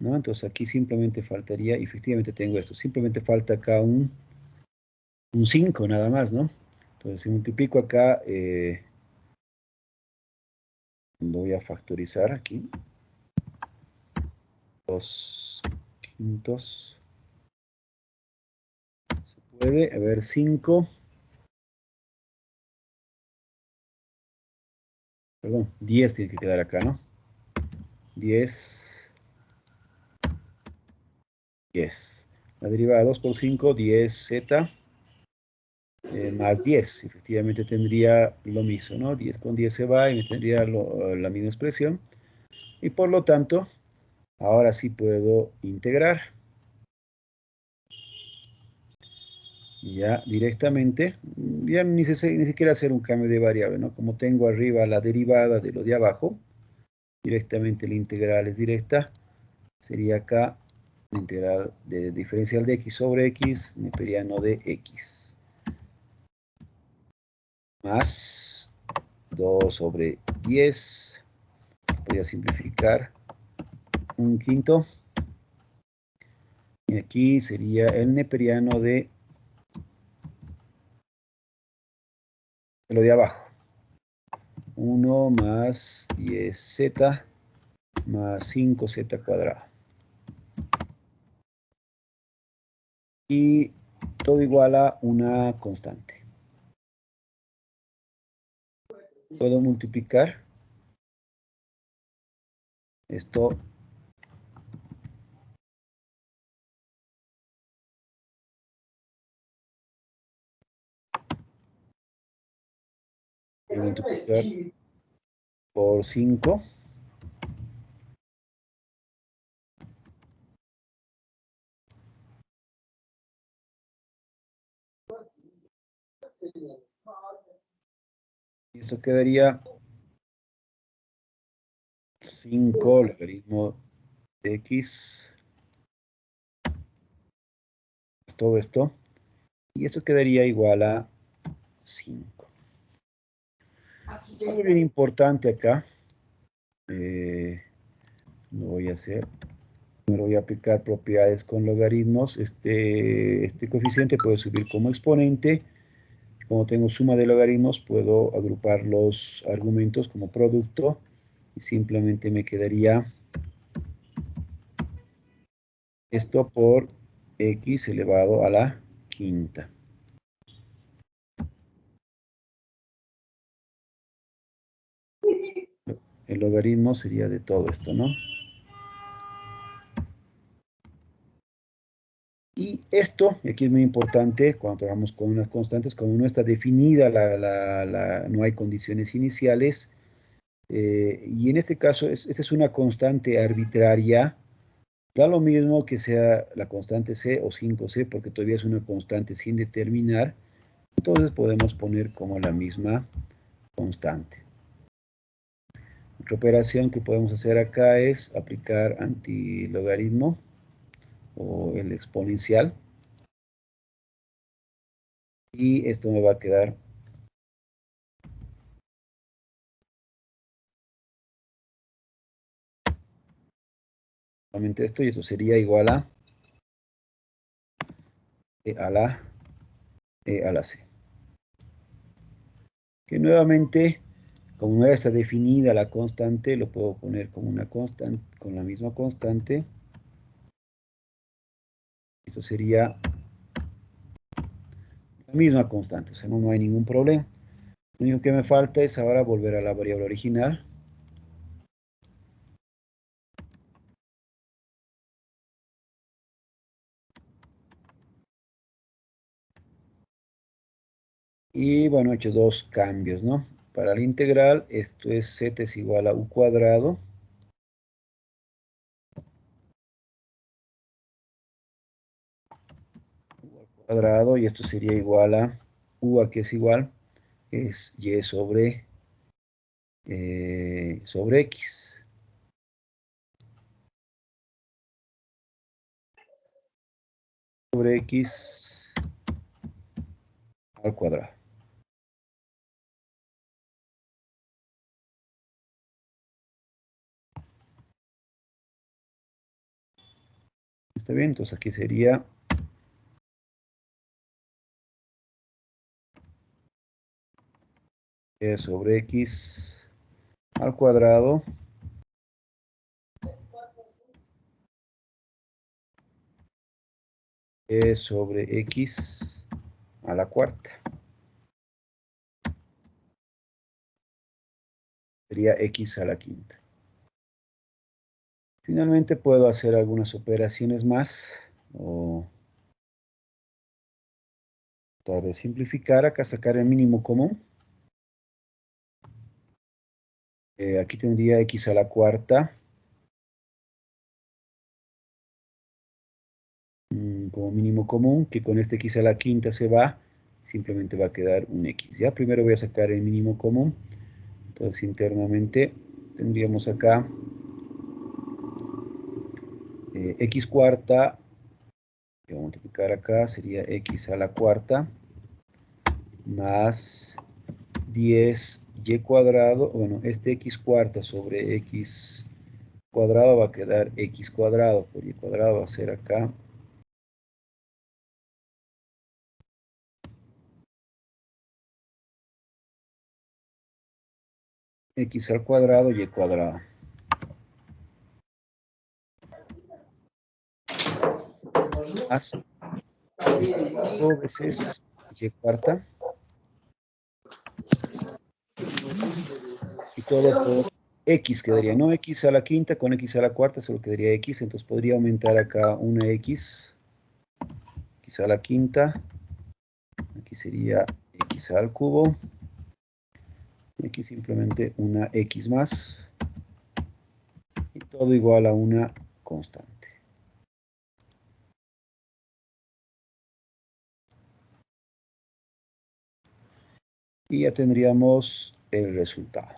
¿no? Entonces aquí simplemente faltaría, y efectivamente tengo esto, simplemente falta acá un 5 nada más, ¿no? Entonces si multiplico acá, lo voy a factorizar aquí. 2 quintos. Se puede, a ver, 5. Perdón, 10 tiene que quedar acá, ¿no? 10. 10. La derivada de 2 por 5, 10z más 10. Efectivamente tendría lo mismo, ¿no? 10 con 10 se va y me tendría la misma expresión. Y por lo tanto, ahora sí puedo integrar. Ya directamente, ya ni siquiera hacer un cambio de variable, ¿no? Como tengo arriba la derivada de lo de abajo, directamente la integral es directa. Sería acá la integral de diferencial de x sobre x, neperiano de x. Más 2 sobre 10. Voy a simplificar un quinto. Y aquí sería el neperiano de lo de abajo. 1 más 10z más 5z cuadrado. Y todo igual a una constante. Puedo multiplicar esto multiplicar por 5. Y esto quedaría 5 logaritmo de x, todo esto, y esto quedaría igual a 5. Algo bien importante acá, lo voy a hacer, me voy a aplicar propiedades con logaritmos. Este coeficiente puede subir como exponente. Como tengo suma de logaritmos, puedo agrupar los argumentos como producto y simplemente me quedaría esto por x elevado a la quinta. El logaritmo sería de todo esto, ¿no? Y esto, y aquí es muy importante, cuando trabajamos con unas constantes, como no está definida, no hay condiciones iniciales, y en este caso, esta es una constante arbitraria, da lo mismo que sea la constante c o 5c, porque todavía es una constante sin determinar, entonces podemos poner como la misma constante. Otra operación que podemos hacer acá es aplicar antilogaritmo o el exponencial. Y esto me va a quedar solamente esto, y esto sería igual a e a la c. Que nuevamente, como no está definida la constante, lo puedo poner como una constante, con la misma constante. Esto sería la misma constante, o sea, no hay ningún problema. Lo único que me falta es ahora volver a la variable original. Y bueno, he hecho dos cambios, ¿no? Para la integral, esto es z es igual a u cuadrado. Cuadrado, y esto sería igual a u, a que es igual, es y sobre x. Sobre x al cuadrado. ¿Está bien? Entonces aquí sería sobre x al cuadrado sobre x a la cuarta. Sería x a la quinta. Finalmente puedo hacer algunas operaciones más, o tal vez simplificar, acá sacar el mínimo común. Aquí tendría x a la cuarta como mínimo común, que con este x a la quinta se va, simplemente va a quedar un x. Ya primero voy a sacar el mínimo común, entonces internamente tendríamos acá x cuarta, que voy a multiplicar acá, sería x a la cuarta, más 10y cuadrado, bueno, este x cuarta sobre x cuadrado va a quedar x cuadrado, por y cuadrado va a ser acá x al cuadrado y cuadrado. Más 2 veces y cuarta. Y todo por x quedaría, no x a la quinta con x a la cuarta, solo quedaría x, entonces podría aumentar acá una x a la quinta, aquí sería x al cubo, y aquí simplemente una x más, y todo igual a una constante. Y ya tendríamos el resultado.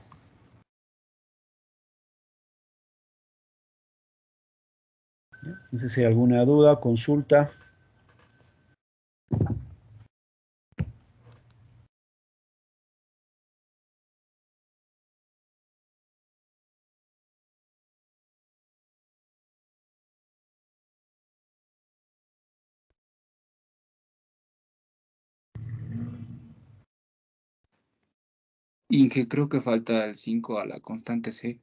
¿Ya? No sé si hay alguna duda, consulta. Inge, creo que falta el 5 a la constante C.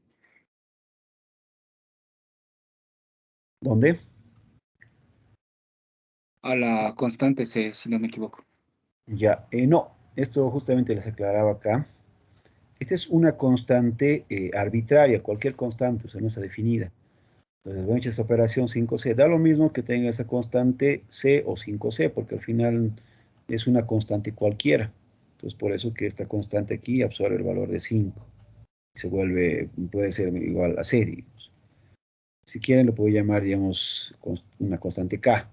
¿Dónde? A la constante C, si no me equivoco. Ya, no, esto justamente les aclaraba acá. Esta es una constante arbitraria, cualquier constante, o sea, no está definida. Entonces, voy a echar esta operación 5C. Da lo mismo que tenga esa constante C o 5C, porque al final es una constante cualquiera. Entonces, por eso que esta constante aquí absorbe el valor de 5. Se vuelve, puede ser igual a C, digamos. Si quieren, lo puedo llamar, digamos, una constante K,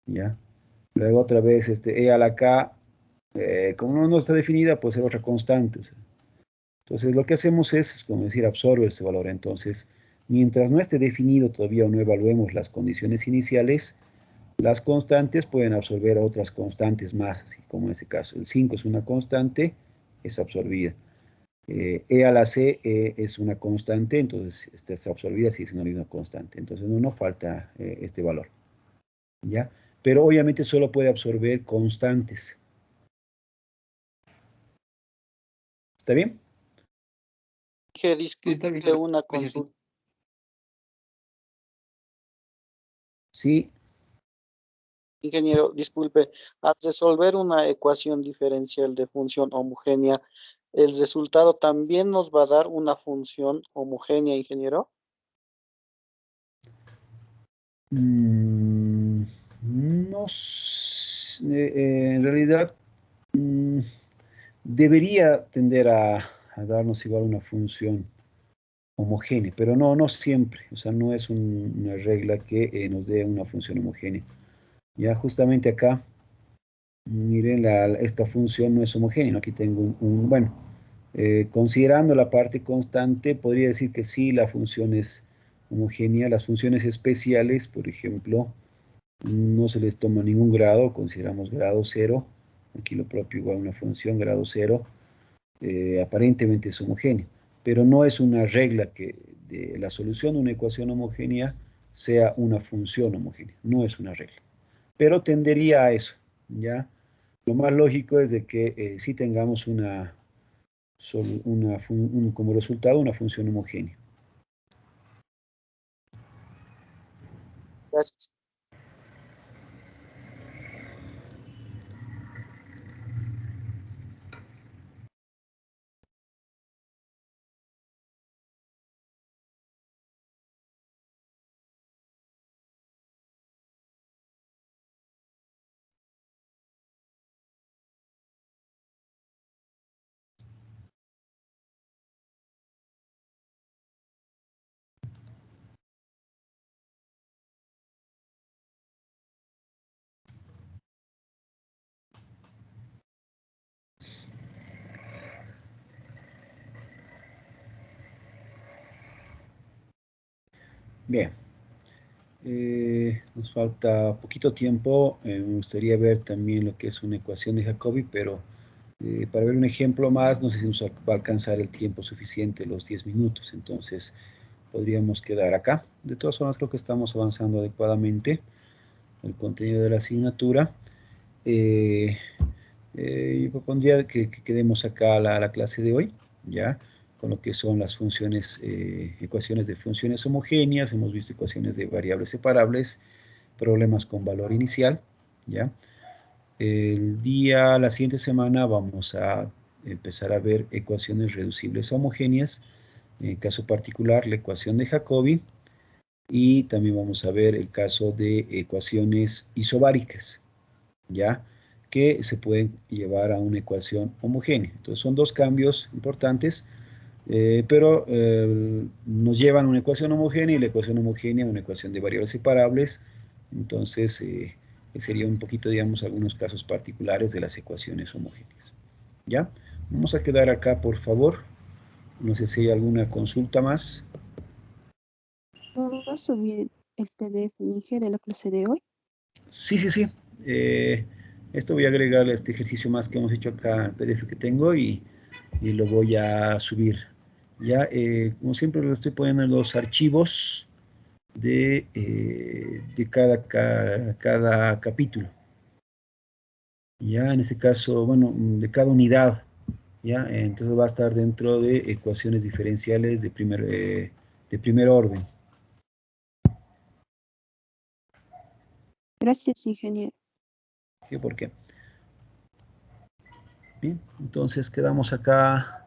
¿ya? Luego otra vez, E a la K, como no está definida, puede ser otra constante. O sea. Entonces, lo que hacemos es, como decir, absorbe ese valor. Entonces, mientras no esté definido todavía o no evaluemos las condiciones iniciales, las constantes pueden absorber a otras constantes más, así como en este caso. El 5 es una constante, es absorbida. E a la C es una constante, entonces esta está absorbida, sigue siendo una misma constante. Entonces no nos falta este valor. ¿Ya? Pero obviamente solo puede absorber constantes. ¿Está bien? Que Sí, está bien. disculpe una Gracias. consulta. Sí, Ingeniero, disculpe, al resolver una ecuación diferencial de función homogénea, ¿el resultado también nos va a dar una función homogénea, ingeniero? No sé, en realidad debería tender a darnos igual una función homogénea, pero no siempre, o sea, no es una regla que nos dé una función homogénea. Ya justamente acá, miren, esta función no es homogénea, ¿no? Aquí tengo bueno, considerando la parte constante, podría decir que sí, la función es homogénea. Las funciones especiales, por ejemplo, no se les toma ningún grado, consideramos grado 0, aquí lo propio igual a una función, grado 0, aparentemente es homogéneo, pero no es una regla que de la solución de una ecuación homogénea sea una función homogénea, no es una regla, pero tendería a eso, ¿ya? Lo más lógico es de que sí tengamos como resultado una función homogénea. Gracias. Bien. Nos falta poquito tiempo. Me gustaría ver también lo que es una ecuación de Jacobi, pero para ver un ejemplo más, no sé si nos va a alcanzar el tiempo suficiente, los 10 minutos. Entonces, podríamos quedar acá. De todas formas, creo que estamos avanzando adecuadamente el contenido de la asignatura. Yo propondría que quedemos acá la clase de hoy, ¿ya? Con lo que son las funciones, ecuaciones de funciones homogéneas, hemos visto ecuaciones de variables separables, problemas con valor inicial, ¿ya? La siguiente semana vamos a empezar a ver ecuaciones reducibles a homogéneas, en el caso particular la ecuación de Jacobi, y también vamos a ver el caso de ecuaciones isobáricas, ¿ya? Que se pueden llevar a una ecuación homogénea. Entonces son dos cambios importantes, pero nos llevan a una ecuación homogénea y la ecuación homogénea a una ecuación de variables separables. Entonces sería un poquito, digamos, algunos casos particulares de las ecuaciones homogéneas. ¿Ya? Vamos a quedar acá, por favor. No sé si hay alguna consulta más. ¿Va a subir el PDF Inge de la clase de hoy? Sí, sí, sí. Esto voy a agregarle a este ejercicio más que hemos hecho acá al PDF que tengo y lo voy a subir. Ya, como siempre, lo estoy poniendo en los archivos de cada capítulo. Ya, en este caso, bueno, de cada unidad. Ya, entonces va a estar dentro de ecuaciones diferenciales de primer orden. Gracias, ingeniero. ¿Sí? ¿Por qué? Bien, entonces quedamos acá